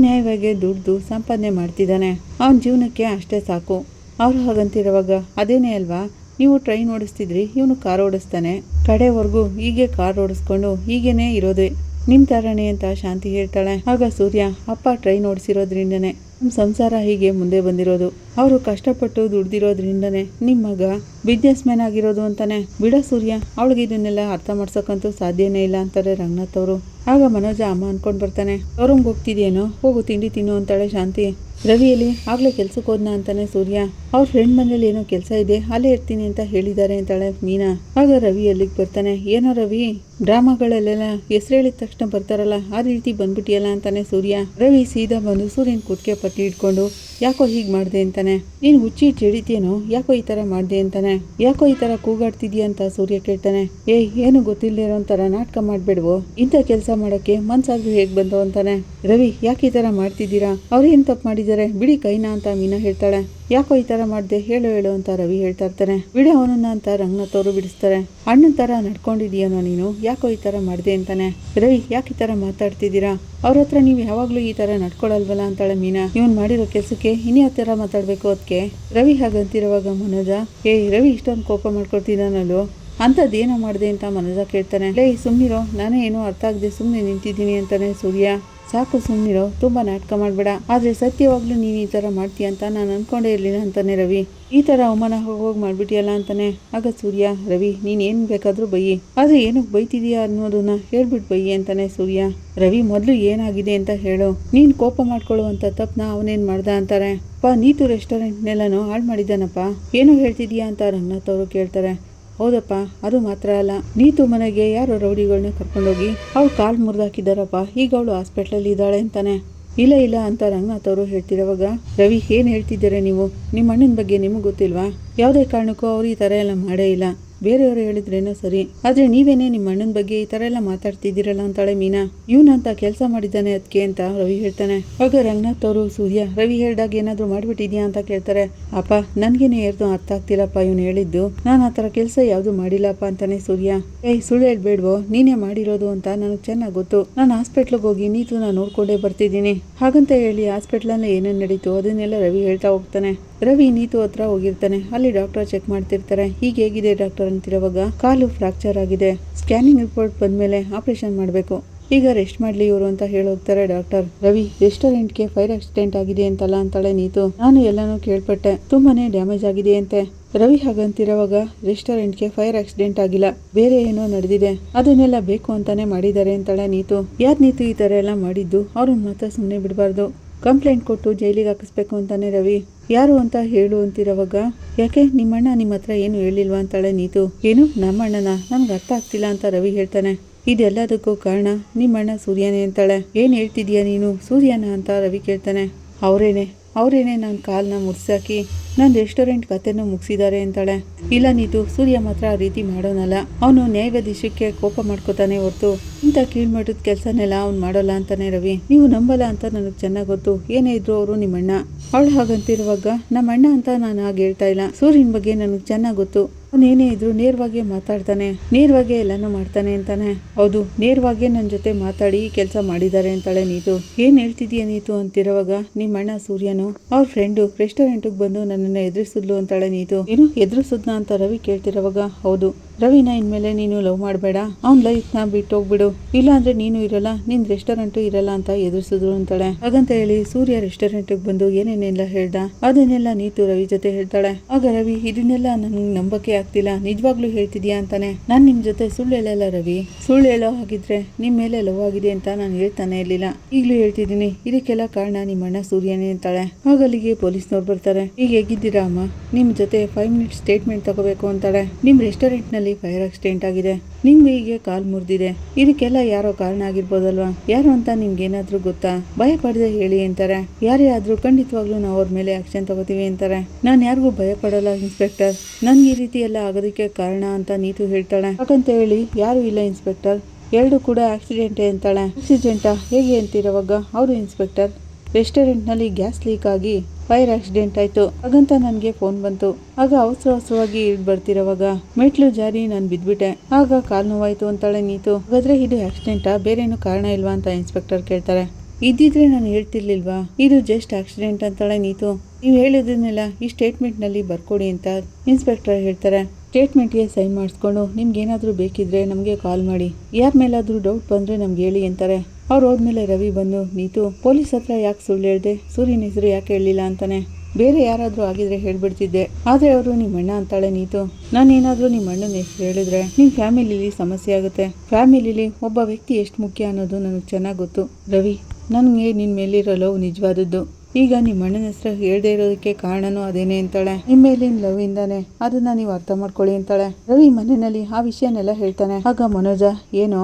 ನ್ಯಾಯವಾಗಿ ದುಡ್ದು ಸಂಪಾದನೆ ಮಾಡ್ತಿದ್ದಾನೆ, ಅವನ ಜೀವನಕ್ಕೆ ಅಷ್ಟೇ ಸಾಕು. ಅವ್ರು ಹಾಗಂತಿರುವಾಗ ಅದೇನೇ ಅಲ್ವಾ, ನೀವು ಟ್ರೈನ್ ಓಡಿಸ್ತಿದ್ರಿ, ಇವನು ಕಾರ್ ಓಡಿಸ್ತಾನೆ, ಕಡೆವರೆಗೂ ಹೀಗೆ ಕಾರ್ ಓಡಿಸ್ಕೊಂಡು ಹೀಗೇನೆ ಇರೋದೇ ನಿಮ್ ತರನೇ ಅಂತ ಶಾಂತಿ ಹೇಳ್ತಾಳೆ. ಆಗ ಸೂರ್ಯ, ಅಪ್ಪ ಟ್ರೈನ್ ಓಡಿಸಿರೋದ್ರಿಂದನೇ ನಮ್ಮ ಸಂಸಾರ ಹೀಗೆ ಮುಂದೆ ಬಂದಿರೋದು, ಅವರು ಕಷ್ಟಪಟ್ಟು ದುಡ್ದಿರೋದ್ರಿಂದನೇ ನಿಮ್ಮ ಮಗ ಬಿಸ್ನೆಸ್ ಮ್ಯಾನ್ ಆಗಿರೋದು ಅಂತಾನೆ. ಬಿಡ ಸೂರ್ಯ, ಅವಳಿಗೆ ಇದನ್ನೆಲ್ಲ ಅರ್ಥ ಮಾಡ್ಸೋಕ್ಕಂತೂ ಸಾಧ್ಯನೇ ಇಲ್ಲ ಅಂತಾರೆ ರಂಗನಾಥ್ ಅವರು. ಆಗ ಮನೋಜ ಅಮ್ಮ ಅನ್ಕೊಂಡ್ ಬರ್ತಾನೆ. ಅವ್ರಂಗ್ ಹೋಗ್ತಿದ್ಯೇನೋ, ಹೋಗು ತಿಂಡಿ ತಿನ್ನು ಅಂತಾಳೆ ಶಾಂತಿ. ರವಿಯಲ್ಲಿ ಆಗ್ಲೇ ಕೆಲ್ಸಕ್ಕೆ ಹೋದ್ನ ಅಂತಾನೆ ಸೂರ್ಯ. ಅವ್ರ ಫ್ರೆಂಡ್ ಮನೇಲಿ ಏನೋ ಕೆಲಸ ಇದೆ, ಅಲ್ಲೇ ಇರ್ತೀನಿ ಅಂತ ಹೇಳಿದ್ದಾರೆ ಅಂತಾಳೆ ಮೀನಾ. ಆಗ ರವಿ ಅಲ್ಲಿಗೆ ಬರ್ತಾನೆ. ಏನೋ ರವಿ, ಡ್ರಾಮಾಗಳಲ್ಲೆಲ್ಲ ಹೆಸರು ಹೇಳಿದ ತಕ್ಷಣ ಬರ್ತಾರಲ್ಲ ಆ ರೀತಿ ಬಂದ್ಬಿಟ್ಟಿಯಲ್ಲ ಅಂತಾನೆ ಸೂರ್ಯ. ರವಿ ಸೀದಾ ಬಂದು ಸೂರ್ಯನ ಕುತ್ತಿಗೆ ಪಟ್ಟಿ ಇಟ್ಕೊಂಡು, ಯಾಕೋ ಹೀಗ್ ಮಾಡ್ದೆ ಅಂತಾನೆ. ನೀನ್ ಹುಚ್ಚಿ ಚೆಡಿತೇನೋ, ಯಾಕೋ ಈ ತರ ಮಾಡ್ದೆ ಅಂತಾನೆ. ಯಾಕೋ ಈ ತರ ಕೂಗಾಡ್ತಿದ್ಯಾ ಅಂತ ಸೂರ್ಯ ಕೇಳ್ತಾನೆ. ಏನು ಗೊತ್ತಿಲ್ಲದೆ ಇರೋ ತರ ನಾಟಕ ಮಾಡ್ಬೇಡ್ವೋ, ಇಂಥ ಕೆಲಸ ಮಾಡಕ್ಕೆ ಮನ್ಸಾದ್ರೂ ಹೇಗ್ ಬಂದೋ ಅಂತಾನೆ. ರವಿ, ಯಾಕೆ ಈ ತರ ಮಾಡ್ತಿದ್ದೀರಾ, ಅವ್ರೇನ್ ತಪ್ಪು ಮಾಡಿದ್ದಾರೆ, ಬಿಡಿ ಕೈನಾ ಅಂತ ಮೀನಾ ಹೇಳ್ತಾಳೆ. ಯಾಕೋ ಈ ತರ ಮಾಡ್ದೆ, ಹೇಳು ಅಂತ ರವಿ ಹೇಳ್ತಾ ಇರ್ತಾನೆ. ಬಿಡಿ ಅವನನ್ನ ಅಂತ ರಂಗನಾಥ್ ಅವರು ಬಿಡಿಸ್ತಾರೆ. ಅಣ್ಣನ ತರ ನಡ್ಕೊಂಡಿದೀಯನೋ ನೀನು, ಯಾಕೋ ಈ ತರ ಮಾಡ್ದೆ ಅಂತಾನೆ. ರವಿ, ಯಾಕೆ ಈ ತರ ಮಾತಾಡ್ತಿದ್ದೀರಾ, ಅವ್ರ ಹತ್ರ ನೀವು ಯಾವಾಗ್ಲೂ ಈ ತರ ನಡ್ಕೊಳಲ್ವಲ್ಲ ಅಂತಾಳೆ ಮೀನಾ. ಇವನ್ ಮಾಡಿರೋ ಕೆಲ್ಸಕ್ಕೆ ಇನ್ಯಾವ ತರ ಮಾತಾಡ್ಬೇಕು ಅದಕ್ಕೆ. ರವಿ ಹಾಗಂತಿರುವಾಗ ಮನೋಜ, ರವಿ ಇಷ್ಟೊಂದು ಕೋಪ ಮಾಡ್ಕೊಳ್ತಿದ್ದಾನಲ್ಲೋ, ಅಂಥದ್ದೇನೋ ಮಾಡಿದೆ ಅಂತ ಮನೋಜ ಕೇಳ್ತಾನೆ. ಸುಮ್ನಿರೋ, ನಾನೇ ಏನೋ ಅರ್ಥ ಆಗದೆ ಸುಮ್ಮನೆ ನಿಂತಿದ್ದೀನಿ ಅಂತಾನೆ ಸೂರ್ಯ. ಸಾಕು ಸುಮ್ಮನಿರೋ, ತುಂಬ ನಾಟಕ ಮಾಡಬೇಡ, ಆದರೆ ಸತ್ಯವಾಗ್ಲೂ ನೀನು ಈ ಥರ ಮಾಡ್ತೀಯ ಅಂತ ನಾನು ಅನ್ಕೊಂಡೇ ಇರಲಿಲ್ಲ ಅಂತಾನೆ ರವಿ. ಈ ಥರ ಅವಮಾನ ಹೋಗಿ ಮಾಡ್ಬಿಟ್ಟಿಯಲ್ಲ ಅಂತಾನೆ. ಆಗ ಸೂರ್ಯ, ರವಿ ನೀನು ಏನು ಬೇಕಾದರೂ ಬೈಯಿ, ಆದರೆ ಏನಕ್ಕೆ ಬೈತಿದೀಯಾ ಅನ್ನೋದನ್ನ ಹೇಳ್ಬಿಟ್ಟು ಬೈಯಿ ಅಂತಾನೆ ಸೂರ್ಯ. ರವಿ, ಮೊದಲು ಏನಾಗಿದೆ ಅಂತ ಹೇಳು, ನೀನು ಕೋಪ ಮಾಡ್ಕೊಳ್ಳುವಂಥ ತಪ್ಪನ್ನ ಅವನೇನು ಮಾಡ್ದ ಅಂತಾರೆ. ನೀತು ರೆಸ್ಟೋರೆಂಟ್ನೆಲ್ಲನೂ ಹಾಳು ಮಾಡಿದ್ದಾನಪ್ಪ, ಏನು ಹೇಳ್ತಿದೀಯಾ ಅಂತ ರಂಗನಾಥ್ ಅವರು ಕೇಳ್ತಾರೆ. ಹೌದಪ್ಪ, ಅದು ಮಾತ್ರ ಅಲ್ಲ, ನೀತು ಮನೆಗೆ ಯಾರೋ ರೌಡಿಗಳನ್ನ ಕರ್ಕೊಂಡೋಗಿ ಅವಳು ಕಾಲು ಮುರಿದಾಕಿದ್ದಾರಪ್ಪ, ಈಗ ಅವಳು ಹಾಸ್ಪಿಟ್ಲಲ್ಲಿ ಇದ್ದಾಳೆ ಅಂತಾನೆ. ಇಲ್ಲ ಅಂತ ರಂಗನಾಥ್ ಅವರು ಹೇಳ್ತಿರೋವಾಗ, ರವಿ ಏನು ಹೇಳ್ತಿದ್ದೀರಾ ನೀವು, ನಿಮ್ಮ ಅಣ್ಣನ ಬಗ್ಗೆ ನಿಮಗೆ ಗೊತ್ತಿಲ್ವಾ? ಯಾವುದೇ ಕಾರಣಕ್ಕೂ ಅವ್ರು ಈ ಥರ ಎಲ್ಲ ಮಾಡೇ ಇಲ್ಲ, ಬೇರೆಯವರು ಹೇಳಿದ್ರೇನೋ ಸರಿ, ಆದ್ರೆ ನೀವೇನೇ ನಿಮ್ಮ ಅಣ್ಣನ ಬಗ್ಗೆ ಈ ತರ ಎಲ್ಲ ಮಾತಾಡ್ತಿದ್ದೀರಲ್ಲ ಅಂತಾಳೆ ಮೀನಾ. ಇವನಂತ ಕೆಲಸ ಮಾಡಿದ್ದಾನೆ ಅದಕ್ಕೆ ಅಂತ ರವಿ ಹೇಳ್ತಾನೆ. ಆಗ ರಂಗನಾಥ್ ಅವರು, ಸೂರ್ಯ, ರವಿ ಹೇಳ್ದಾಗ ಏನಾದ್ರು ಮಾಡ್ಬಿಟ್ಟಿದ್ಯಾ ಅಂತ ಕೇಳ್ತಾರೆ. ಅಪ್ಪ, ನನ್ಗೇನೆ ಯಾರ್ದು ಅರ್ಥ ಆಗ್ತಿಲ್ಲಪ್ಪ ಇವನು ಹೇಳಿದ್ದು, ನಾನು ಆ ಥರ ಕೆಲಸ ಯಾವುದು ಮಾಡಿಲ್ಲಪ್ಪ ಅಂತಾನೆ ಸೂರ್ಯ. ಸುಳ್ಳು ಹೇಳ್ಬೇಡ್ವೋ, ನೀನೇ ಮಾಡಿರೋದು ಅಂತ ನನಗೆ ಚೆನ್ನಾಗಿ ಗೊತ್ತು, ನಾನು ಹಾಸ್ಪಿಟ್ಲಿಗೆ ಹೋಗಿ ನೀತು ನಾನು ನೋಡ್ಕೊಂಡೇ ಬರ್ತಿದ್ದೀನಿ. ಹಾಗಂತ ಹೇಳಿ ಹಾಸ್ಪಿಟ್ಲಲ್ಲಿ ಏನೇನು ನಡೀತು ಅದನ್ನೆಲ್ಲ ರವಿ ಹೇಳ್ತಾ ಹೋಗ್ತಾನೆ. ರವಿ ನೀತು ಹತ್ರ ಹೋಗಿರ್ತಾನೆ. ಅಲ್ಲಿ ಡಾಕ್ಟರ್ ಚೆಕ್ ಮಾಡ್ತಿರ್ತಾರೆ. ಈಗ ಹೇಗಿದೆ ಡಾಕ್ಟರ್ ಅಂತಿರುವಾಗ, ಕಾಲು ಫ್ರಾಕ್ಚರ್ ಆಗಿದೆ, ಸ್ಕ್ಯಾನಿಂಗ್ ರಿಪೋರ್ಟ್ ಬಂದ್ಮೇಲೆ ಆಪರೇಷನ್ ಮಾಡಬೇಕು, ಈಗ ರೆಸ್ಟ್ ಮಾಡ್ಲಿ ಇವರು ಅಂತ ಹೇಳೋಗ್ತಾರೆ ಡಾಕ್ಟರ್. ರವಿ, ರೆಸ್ಟೋರೆಂಟ್ಗೆ ಫೈರ್ ಆಕ್ಸಿಡೆಂಟ್ ಆಗಿದೆ ಅಂತಲ್ಲ ಅಂತಾಳೆ ನೀತು. ನಾನು ಎಲ್ಲಾನು ಕೇಳ್ಪಟ್ಟೆ, ತುಂಬಾನೇ ಡ್ಯಾಮೇಜ್ ಆಗಿದೆ ಅಂತೆ. ರವಿ ಹಾಗಂತಿರುವಾಗ, ರೆಸ್ಟೋರೆಂಟ್ಗೆ ಫೈರ್ ಆಕ್ಸಿಡೆಂಟ್ ಆಗಿಲ್ಲ, ಬೇರೆ ಏನೋ ನಡೆದಿದೆ, ಅದನ್ನೆಲ್ಲ ಬೇಕು ಅಂತಾನೆ ಮಾಡಿದ್ದಾರೆ ಅಂತಾಳೆ ನೀತು. ಯಾರ್ ನೀತು ಈ ತರ ಎಲ್ಲ ಮಾಡಿದ್ದು, ಅವ್ರನ್ನ ಮಾತ್ರ ಸುಮ್ಮನೆ ಬಿಡಬಾರ್ದು, ಕಂಪ್ಲೇಂಟ್ ಕೊಟ್ಟು ಜೈಲಿಗೆ ಹಾಕಿಸ್ಬೇಕು ಅಂತಾನೆ ರವಿ. ಯಾರು ಅಂತ ಹೇಳು ಅಂತಿರೋವಾಗ, ಯಾಕೆ ನಿಮ್ಮಣ್ಣ ನಿಮ್ಮ ಹತ್ರ ಏನು ಹೇಳಿಲ್ವಾ ಅಂತಾಳೆ ನೀತು. ಏನು ನಮ್ಮಣ್ಣನ, ನನ್ಗೆ ಅರ್ಥ ಆಗ್ತಿಲ್ಲ ಅಂತ ರವಿ ಹೇಳ್ತಾನೆ. ಇದೆಲ್ಲದಕ್ಕೂ ಕಾರಣ ನಿಮ್ಮಣ್ಣ ಸೂರ್ಯನೇ ಅಂತಾಳೆ. ಏನ್ ಹೇಳ್ತಿದ್ಯಾ ನೀನು, ಸೂರ್ಯನ ಅಂತ ರವಿ ಕೇಳ್ತಾನೆ. ಅವರೇನೆ ನನ್ನ ಕಾಲನ್ನ ಮುರ್ಸಾಕಿ ನನ್ನ ರೆಸ್ಟೋರೆಂಟ್ ಕತೆನೂ ಮುಗಿಸಿದ್ದಾರೆ ಅಂತಾಳೆ. ಇಲ್ಲ ನೀತು, ಸೂರ್ಯ ಮಾತ್ರ ಆ ರೀತಿ ಮಾಡೋನಲ್ಲ, ಅವನು ನ್ಯಾಯಾಧೀಶಕ್ಕೆ ಕೋಪ ಮಾಡ್ಕೋತಾನೆ ಹೊರ್ತು ಇಂಥ ಕೀಳ್ಮಟ್ಟದ ಕೆಲಸನೆಲ್ಲ ಅವ್ನು ಮಾಡೋಲ್ಲ ಅಂತಾನೆ ರವಿ. ನೀವು ನಂಬಲ್ಲ ಅಂತ ನನಗೆ ಚೆನ್ನಾಗಿ ಗೊತ್ತು, ಏನೇ ಇದ್ರು ಅವರು ನಿಮ್ಮಣ್ಣ. ಅವಳು ಹಾಗಂತಿರುವಾಗ, ನಮ್ಮ ಅಣ್ಣ ಅಂತ ನಾನು ಹಾಗೆ ಹೇಳ್ತಾ ಇಲ್ಲ, ಸೂರ್ಯನ ಬಗ್ಗೆ ನನಗೆ ಚೆನ್ನಾಗಿ ಗೊತ್ತು, ಅವನೇನೇ ಇದ್ರು ನೇರವಾಗಿ ಮಾತಾಡ್ತಾನೆ, ನೇರವಾಗಿ ಎಲ್ಲಾನು ಮಾಡ್ತಾನೆ ಅಂತಾನೆ. ಹೌದು, ನೇರವಾಗಿ ನನ್ನ ಜೊತೆ ಮಾತಾಡಿ ಕೆಲಸ ಮಾಡಿದ್ದಾರೆ ಅಂತಾಳೆ ನೀತು. ಏನ್ ಹೇಳ್ತಿದೀಯ ನೀತು ಅಂತಿರುವಾಗ, ನಿಮ್ಮ ಅಣ್ಣ ಸೂರ್ಯನು ಅವ್ರ ಫ್ರೆಂಡು ರೆಸ್ಟೋರೆಂಟ್ಗೆ ಬಂದು ನನ್ನನ್ನು ಎದುರಿಸಿದ್ಲು ಅಂತಾಳೆ ನೀತು. ಏನು ಎದುರಿಸಿದ್ನ ಅಂತ ರವಿ ಕೇಳ್ತಿರುವಾಗ, ಹೌದು, ರವಿನ ಇನ್ಮೇಲೆ ನೀನು ಲವ್ ಮಾಡಬೇಡ, ಅವ್ನ ಲೈಫ್ನ ಬಿಟ್ಟು ಹೋಗ್ಬಿಡು, ಇಲ್ಲಾಂದ್ರೆ ನೀನು ಇರಲ್ಲ, ನಿನ್ ರೆಸ್ಟೋರೆಂಟ್ ಇರಲ್ಲ ಅಂತ ಎದುರಿಸಿದ್ರು ಅಂತಾಳೆ. ಹಾಗಂತ ಹೇಳಿ ಸೂರ್ಯ ರೆಸ್ಟೋರೆಂಟ್ ಬಂದು ಏನೇನೆಲ್ಲ ಹೇಳ್ದ ಅದನ್ನೆಲ್ಲ ನೀತು ರವಿ ಜೊತೆ ಹೇಳ್ತಾಳೆ. ಆಗ ರವಿ ಇದನ್ನೆಲ್ಲ ನನ್ಗೆ ನಂಬಕ್ಕೆ ಆಗ್ತಿಲ್ಲ, ನಿಜವಾಗ್ಲೂ ಹೇಳ್ತಿದ್ಯಾ ಅಂತಾನೆ. ನಾನ್ ನಿಮ್ ಜೊತೆ ಸುಳ್ಳು ಹೇಳಲ್ಲ ರವಿ, ಸುಳ್ಳು ಹೇಳೋ ಹಾಗಿದ್ರೆ ನಿಮ್ ಮೇಲೆ ಲವ್ ಆಗಿದೆ ಅಂತ ನಾನು ಹೇಳ್ತಾನೆ ಇರ್ಲಿಲ್ಲ, ಈಗ್ಲೂ ಹೇಳ್ತಿದ್ದೀನಿ, ಇದಕ್ಕೆಲ್ಲ ಕಾರಣ ನಿಮ್ಮ ಅಣ್ಣ ಸೂರ್ಯನೇ ಅಂತಾಳೆ. ಆಗ ಅಲ್ಲಿಗೆ ಪೊಲೀಸ್ನವ್ರು ಬರ್ತಾರೆ. ಈಗ ಹೇಗಿದ್ದೀರಾ ಅಮ್ಮ, ನಿಮ್ ಜೊತೆ 5 ಮಿನಿಟ್ಸ್ ಸ್ಟೇಟ್ಮೆಂಟ್ ತಗೋಬೇಕು ಅಂತಾಳೆ. ನಿಮ್ ರೆಸ್ಟೋರೆಂಟ್ ನಲ್ಲಿ ಫೈರ್ ಆಕ್ಸಿಡೆಂಟ್ ಆಗಿದೆ, ನಿಮ್ಗೆ ಹೀಗೆ ಕಾಲ್ ಮುರಿದಿದೆ, ಇದಕ್ಕೆಲ್ಲ ಯಾರೋ ಕಾರಣ ಆಗಿರ್ಬೋದಲ್ವಾ, ಯಾರು ಅಂತ ನಿಮ್ಗೆ ಏನಾದ್ರೂ ಗೊತ್ತಾ, ಭಯ ಪಡದೆ ಹೇಳಿ ಅಂತಾರೆ. ಯಾರೇ ಆದ್ರೂ ಖಂಡಿತವಾಗ್ಲೂ ನಾವು ಅವ್ರ ಮೇಲೆ ಆಕ್ಷನ್ ತಗೋತೀವಿ ಅಂತಾರೆ. ನಾನ್ ಯಾರಿಗೂ ಭಯ ಪಡಲ್ಲ ಇನ್ಸ್ಪೆಕ್ಟರ್, ನನ್ಗೆ ಈ ರೀತಿ ಎಲ್ಲ ಆಗೋದಕ್ಕೆ ಕಾರಣ ಅಂತ ನೀತು ಹೇಳ್ತಾಳೆ. ಹಾಗಂತ ಹೇಳಿ ಯಾರು ಇಲ್ಲ ಇನ್ಸ್ಪೆಕ್ಟರ್, ಎರಡು ಕೂಡ ಆಕ್ಸಿಡೆಂಟೇ ಅಂತಾಳೆ. ಆಕ್ಸಿಡೆಂಟಾ ಹೇಗೆ ಅಂತಿರೋವಾಗ ಹೌದು ಇನ್ಸ್ಪೆಕ್ಟರ್, ರೆಸ್ಟೋರೆಂಟ್ ನಲ್ಲಿ ಗ್ಯಾಸ್ ಲೀಕ್ ಆಗಿ ಫೈರ್ ಆಕ್ಸಿಡೆಂಟ್ ಆಯ್ತು, ಹಾಗಂತ ನನಗೆ ಫೋನ್ ಬಂತು. ಆಗ ಅವಸರವಾಗಿ ಬರ್ತಿರೋವಾಗ ಮೆಟ್ಲು ಜಾರಿ ನಾನು ಬಿದ್ಬಿಟ್ಟೆ, ಆಗ ಕಾಲ್ ನೋವಾಯ್ತು ಅಂತಾಳೆ ನೀತು. ಹಾಗಾದ್ರೆ ಇದು ಆಕ್ಸಿಡೆಂಟಾ, ಬೇರೇನು ಕಾರಣ ಇಲ್ವಾ ಅಂತ ಇನ್ಸ್ಪೆಕ್ಟರ್ ಕೇಳ್ತಾರೆ. ಇದ್ದಿದ್ರೆ ನಾನು ಹೇಳ್ತಿರ್ಲಿಲ್ವಾ, ಇದು ಜಸ್ಟ್ ಆಕ್ಸಿಡೆಂಟ್ ಅಂತಾಳೆ ನೀತು. ನೀವು ಹೇಳಿದ್ರನ್ನೆಲ್ಲ ಈ ಸ್ಟೇಟ್ಮೆಂಟ್ ನಲ್ಲಿ ಬರ್ಕೊಡಿ ಅಂತ ಇನ್ಸ್ಪೆಕ್ಟರ್ ಹೇಳ್ತಾರೆ. ಸ್ಟೇಟ್ಮೆಂಟ್ಗೆ ಸೈನ್ ಮಾಡಿಸ್ಕೊಂಡು ನಿಮ್ಗೆ ಏನಾದರೂ ಬೇಕಿದ್ರೆ ನಮಗೆ ಕಾಲ್ ಮಾಡಿ, ಯಾರ ಮೇಲಾದ್ರೂ ಡೌಟ್ ಬಂದ್ರೆ ನಮ್ಗೆ ಹೇಳಿ ಅಂತಾರೆ. ಅವ್ರು ಹೋದ್ಮೇಲೆ ರವಿ ಬಂದು ನೀತು ಪೊಲೀಸ್ ಹತ್ರ ಯಾಕೆ ಸುಳ್ಳು ಹೇಳ್ದೆ, ಸೂರ್ಯನ ಹೆಸರು ಯಾಕೆ ಹೇಳಿಲ್ಲ ಅಂತಾನೆ. ಬೇರೆ ಯಾರಾದ್ರೂ ಆಗಿದ್ರೆ ಹೇಳ್ಬಿಡ್ತಿದ್ದೆ, ಆದ್ರೆ ಅವರು ನಿಮ್ಮ ಅಣ್ಣ ಅಂತಾಳೆ ನೀತು. ನಾನೇನಾದ್ರೂ ನಿಮ್ಮ ಅಣ್ಣನ ಹೆಸರು ಹೇಳಿದ್ರೆ ನಿಮ್ ಫ್ಯಾಮಿಲಿಲಿ ಸಮಸ್ಯೆ ಆಗುತ್ತೆ, ಫ್ಯಾಮಿಲಿಲಿ ಒಬ್ಬ ವ್ಯಕ್ತಿ ಎಷ್ಟು ಮುಖ್ಯ ಅನ್ನೋದು ನನಗೆ ಚೆನ್ನಾಗಿ ಗೊತ್ತು ರವಿ, ನನಗೆ ನಿನ್ ಮೇಲಿರೋ ಲವ್ ನಿಜವಾದದ್ದು, ಈಗ ನಿಮ್ಮ ಅಣ್ಣನ ಹೆಸರು ಹೇಳ್ದೇ ಇರೋದಕ್ಕೆ ಕಾರಣನೂ ಅದೇನೆ ಅಂತಾಳೆ. ನಿಮ್ಮ ಮೇಲಿನ ಲವ್ ಇಂದಾನೆ, ಅದನ್ನ ನೀವು ಅರ್ಥ ಮಾಡ್ಕೊಳ್ಳಿ ಅಂತಾಳೆ. ರವಿ ಮನೆಯಲ್ಲಿ ಆ ವಿಷಯನೆಲ್ಲ ಹೇಳ್ತಾನೆ. ಆಗ ಮನೋಜ ಏನೋ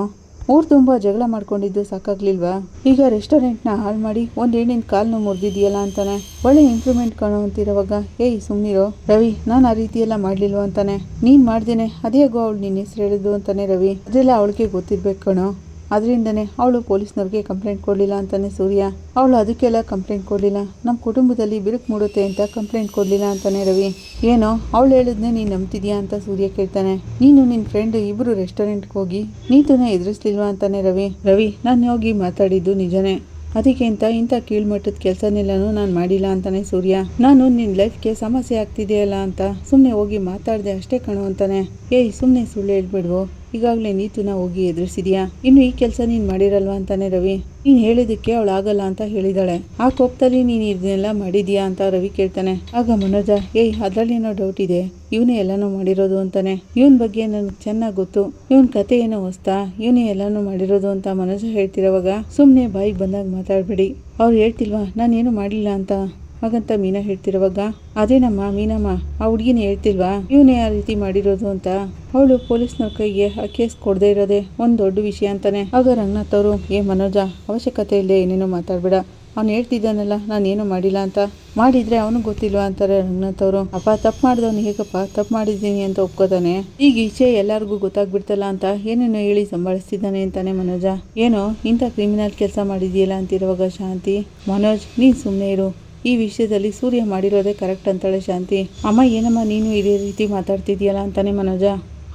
ಊರ್ ತುಂಬಾ ಜಗಳ ಮಾಡ್ಕೊಂಡಿದ್ದು ಸಾಕಾಗ್ಲಿಲ್ವಾ, ಈಗ ರೆಸ್ಟೋರೆಂಟ್ ನ ಹಾಳು ಮಾಡಿ ಒಂದ್ ಹೆಣ್ಣಿನ ಕಾಲ್ನು ಮುರಿದಿದೆಯಲ್ಲ ಅಂತಾನೆ. ಒಳ್ಳೆ ಇಂಪ್ರೂವ್ಮೆಂಟ್ ಕಾಣೋ ಅಂತಿರೋವಾಗ ಏಯ್ ಸುಮ್ನಿರೋ ರವಿ, ನಾನ್ ಆ ರೀತಿ ಎಲ್ಲ ಮಾಡ್ಲಿಲ್ವ ಅಂತಾನೆ. ನೀನ್ ಮಾಡ್ದೇನೆ ಅದೇಗೋ ಅವಳು ನಿನ್ನ ಹೆಸರು ಹೇಳಿದ್ದು ಅಂತಾನೆ ರವಿ. ಅದೆಲ್ಲ ಅವಳಿಗೆ ಗೊತ್ತಿರ್ಬೇಕು ಕಣೋ, ಅದರಿಂದನೇ ಅವಳು ಪೊಲೀಸ್ನವ್ರಿಗೆ ಕಂಪ್ಲೇಂಟ್ ಕೊಡಲಿಲ್ಲ ಅಂತಾನೆ ಸೂರ್ಯ. ಅವಳು ಅದಕ್ಕೆಲ್ಲ ಕಂಪ್ಲೇಂಟ್ ಕೊಡಲಿಲ್ಲ, ನಮ್ಮ ಕುಟುಂಬದಲ್ಲಿ ಬಿರುಕು ಮೂಡುತ್ತೆ ಅಂತ ಕಂಪ್ಲೇಂಟ್ ಕೊಡಲಿಲ್ಲ ಅಂತಾನೆ ರವಿ. ಏನೋ ಅವಳು ಹೇಳಿದ್ನೆ ನೀನು ನಂಬ್ತಿದ್ಯಾ ಅಂತ ಸೂರ್ಯ ಕೇಳ್ತಾನೆ. ನೀನು ನಿನ್ನ ಫ್ರೆಂಡ್ ಇಬ್ಬರು ರೆಸ್ಟೋರೆಂಟ್ಗೆ ಹೋಗಿ ನೀತುನ ಎದುರಿಸ್ಲಿಲ್ವಾ ಅಂತಾನೆ ರವಿ. ನಾನು ಹೋಗಿ ಮಾತಾಡಿದ್ದು ನಿಜನೇ, ಅದಕ್ಕೆ ಇಂಥ ಕೀಳ್ಮಟ್ಟದ ಕೆಲಸನೆಲ್ಲನೂ ನಾನು ಮಾಡಿಲ್ಲ ಅಂತಾನೆ ಸೂರ್ಯ. ನಾನು ನಿನ್ನ ಲೈಫ್ಗೆ ಸಮಸ್ಯೆ ಆಗ್ತಿದೆಯಲ್ಲ ಅಂತ ಸುಮ್ಮನೆ ಹೋಗಿ ಮಾತಾಡಿದೆ ಅಷ್ಟೇ ಕಣೋ ಅಂತಾನೆ. ಏಯ್ ಸುಮ್ಮನೆ ಸುಳ್ಳು ಹೇಳ್ಬಿಡ್ವೋ, ಈಗಾಗಲೇ ನೀತುನ ಹೋಗಿ ಎದುರಿಸಿದ್ಯಾ, ಇನ್ನು ಈ ಕೆಲಸ ನೀನು ಮಾಡಿರಲ್ವಾ ಅಂತಾನೆ ರವಿ. ನೀನು ಹೇಳಿದಕ್ಕೆ ಅವಳು ಆಗಲ್ಲ ಅಂತ ಹೇಳಿದಾಳೆ, ಆ ಕೋಪದಲ್ಲಿ ನೀನು ಇದನ್ನೆಲ್ಲ ಮಾಡಿದ್ಯಾ ಅಂತ ರವಿ ಕೇಳ್ತಾನೆ. ಆಗ ಮನೋಜ ಏಯ್ ಅದರಲ್ಲಿ ಏನೋ ಡೌಟ್ ಇದೆ, ಇವನೇ ಎಲ್ಲಾನು ಮಾಡಿರೋದು ಅಂತಾನೆ. ಇವನ್ ಬಗ್ಗೆ ನನಗೆ ಚೆನ್ನಾಗಿ ಗೊತ್ತು, ಇವನ್ ಕತೆ ಏನೋ ಹೊಸ್ತಾ, ಇವನೇ ಎಲ್ಲಾನು ಮಾಡಿರೋದು ಅಂತ ಮನೋಜ ಹೇಳ್ತಿರೋವಾಗ ಸುಮ್ಮನೆ ಬಾಯಿಗೆ ಬಂದಾಗ ಮಾತಾಡ್ಬೇಡಿ, ಅವ್ರು ಹೇಳ್ತಿಲ್ವಾ ನಾನೇನು ಮಾಡಿಲ್ಲ ಅಂತ. ಹಾಗಂತ ಮೀನಾ ಹೇಳ್ತಿರೋವಾಗ ಅದೇನಮ್ಮ ಮೀನಮ್ಮ, ಆ ಹುಡುಗಿನ ಹೇಳ್ತಿಲ್ವಾ ಇವನೇ ಆ ರೀತಿ ಮಾಡಿರೋದು ಅಂತ. ಅವಳು ಪೊಲೀಸ್ನವ್ರ ಕೈಗೆ ಆ ಕೇಸ್ ಕೊಡದೇ ಇರೋದೇ ಒಂದು ದೊಡ್ಡ ವಿಷಯ ಅಂತಾನೆ. ಆಗ ರಂಗನಾಥ್ ಅವರು ಮನೋಜ ಅವಶ್ಯಕತೆ ಇಲ್ಲದೆ ಏನೇನೋ ಮಾತಾಡ್ಬೇಡ, ಅವ್ನು ಹೇಳ್ತಿದ್ದಾನಲ್ಲ ನಾನೇನು ಮಾಡಿಲ್ಲ ಅಂತ, ಮಾಡಿದ್ರೆ ಅವನು ಗೊತ್ತಿಲ್ವಾ ಅಂತಾರೆ ರಂಗನಾಥ್ ಅವರು. ಅಪ್ಪ ತಪ್ಪು ಮಾಡಿದವನು ಹೇಗಪ್ಪ ತಪ್ಪು ಮಾಡಿದ್ದೀನಿ ಅಂತ ಒಪ್ಕೋತಾನೆ, ಈಗ ಈಚೆ ಎಲ್ಲರಿಗೂ ಗೊತ್ತಾಗ್ಬಿಡ್ತಲ್ಲ ಅಂತ ಏನೇನೋ ಹೇಳಿ ಸಂಭಾಳಿಸ್ತಿದ್ದಾನೆ ಅಂತಾನೆ ಮನೋಜ. ಏನೋ ಇಂಥ ಕ್ರಿಮಿನಲ್ ಕೆಲಸ ಮಾಡಿದೆಯಲ್ಲ ಅಂತಿರುವಾಗ ಶಾಂತಿ, ಮನೋಜ್ ನೀನು ಸುಮ್ಮನೆ ಇರು, ಈ ವಿಷಯದಲ್ಲಿ ಸೂರ್ಯ ಮಾಡಿರೋದೇ ಕರೆಕ್ಟ್ ಅಂತಾಳೆ ಶಾಂತಿ. ಅಮ್ಮ ಏನಮ್ಮ ನೀನು ಇದೇ ರೀತಿ ಮಾತಾಡ್ತಿದ್ಯಲ್ಲ ಅಂತಾನೆ ಮನೋಜ.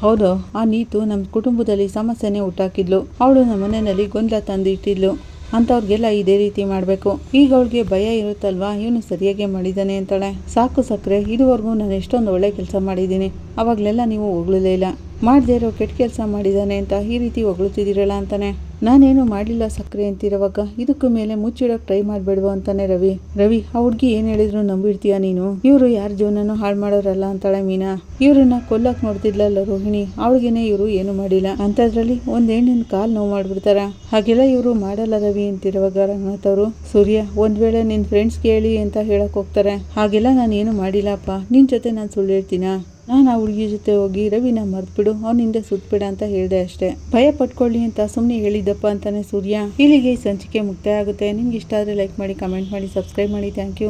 ಹೌದು, ಆ ನೀತು ನಮ್ಮ ಕುಟುಂಬದಲ್ಲಿ ಸಮಸ್ಯೆನೇ ಹುಟ್ಟಾಕಿದ್ಲು, ಅವಳು ನಮ್ಮ ಮನೆಯಲ್ಲಿ ಗೊಂದಲ ತಂದು ಇಟ್ಟಿದ್ಲು, ಅಂಥವ್ರಿಗೆಲ್ಲ ಇದೇ ರೀತಿ ಮಾಡಬೇಕು. ಈಗ ಅವಳಿಗೆ ಭಯ ಇರುತ್ತಲ್ವಾ, ಇವನು ಸರಿಯಾಗಿ ಮಾಡಿದ್ದಾನೆ ಅಂತಾಳೆ. ಸಾಕು ಸಕ್ರೆ, ಇದುವರೆಗೂ ನಾನು ಎಷ್ಟೊಂದು ಒಳ್ಳೆ ಕೆಲಸ ಮಾಡಿದ್ದೀನಿ, ಅವಾಗಲೆಲ್ಲ ನೀವು ಹೊಗಳಲೇ ಇಲ್ಲ, ಮಾಡದೇ ಇರೋ ಕೆಟ್ಟ ಕೆಲಸ ಮಾಡಿದ್ದಾನೆ ಅಂತ ಈ ರೀತಿ ಹೊಗಳುತ್ತಿದ್ದೀರಲ್ಲ ಅಂತಾನೆ. ನಾನೇನು ಮಾಡಲಿಲ್ಲ ಸಕ್ರೆ ಅಂತಿರೋವಾಗ ಇದಕ್ಕೂ ಮೇಲೆ ಮುಚ್ಚಿಡೋಕೆ ಟ್ರೈ ಮಾಡಬೇಡ್ವೋ ಅಂತಾನೆ ರವಿ. ಆ ಹುಡುಗಿ ಏನು ಹೇಳಿದ್ರು ನಂಬಿಡ್ತೀಯಾ ನೀನು, ಇವರು ಯಾರ ಜೀವನನೂ ಹಾಳು ಮಾಡೋರಲ್ಲ ಅಂತಾಳೆ ಮೀನಾ. ಇವ್ರನ್ನ ಕೊಲ್ಲಕ್ ನೋಡ್ತಿದ್ಲಲ್ಲ ರೋಹಿಣಿ, ಅವಳಿಗೇನೆ ಇವರು ಏನು ಮಾಡಿಲ್ಲ ಅಂತದ್ರಲ್ಲಿ ಒಂದ್ ಹೆಣ್ಣಿನ ಕಾಲ್ ನೋವು ಮಾಡ್ಬಿಡ್ತಾರ, ಹಾಗೆಲ್ಲ ಇವರು ಮಾಡಲ್ಲ ರವಿ ಅಂತಿರುವಾಗ ರಂಗನಾಥ್ ಅವರು ಸೂರ್ಯ ಒಂದ್ ವೇಳೆ ನಿನ್ ಫ್ರೆಂಡ್ಸ್ ಕೇಳಿ ಅಂತ ಹೇಳಕ್ ಹೋಗ್ತಾರೆ, ಹಾಗೆಲ್ಲ ನಾನು ಏನು ಮಾಡಿಲ್ಲಪ್ಪ, ನಿನ್ ಜೊತೆ ನಾನು ಸುಳ್ಳು ಹೇಳ್ತೀನ, ನಾನು ಆ ಹುಡುಗಿ ಜೊತೆ ಹೋಗಿ ರವಿನ ಮರ್ತ್ಬಿಡು, ಅವನಿಂದ ಸುತ್ಬಿಡ ಅಂತ ಹೇಳ್ದೆ ಅಷ್ಟೇ, ಭಯ ಪಟ್ಕೊಳ್ಳಿ ಅಂತ ಸುಮ್ಮನೆ ಹೇಳಿದ್ದಪ್ಪ ಅಂತಾನೆ ಸೂರ್ಯ. ಇಲ್ಲಿಗೆ ಈ ಸಂಚಿಕೆ ಮುಕ್ತಾಯ ಆಗುತ್ತೆ. ನಿಮ್ಗೆ ಇಷ್ಟ ಆದರೆ ಲೈಕ್ ಮಾಡಿ, ಕಮೆಂಟ್ ಮಾಡಿ, ಸಬ್ಸ್ಕ್ರೈಬ್ ಮಾಡಿ. Thank you.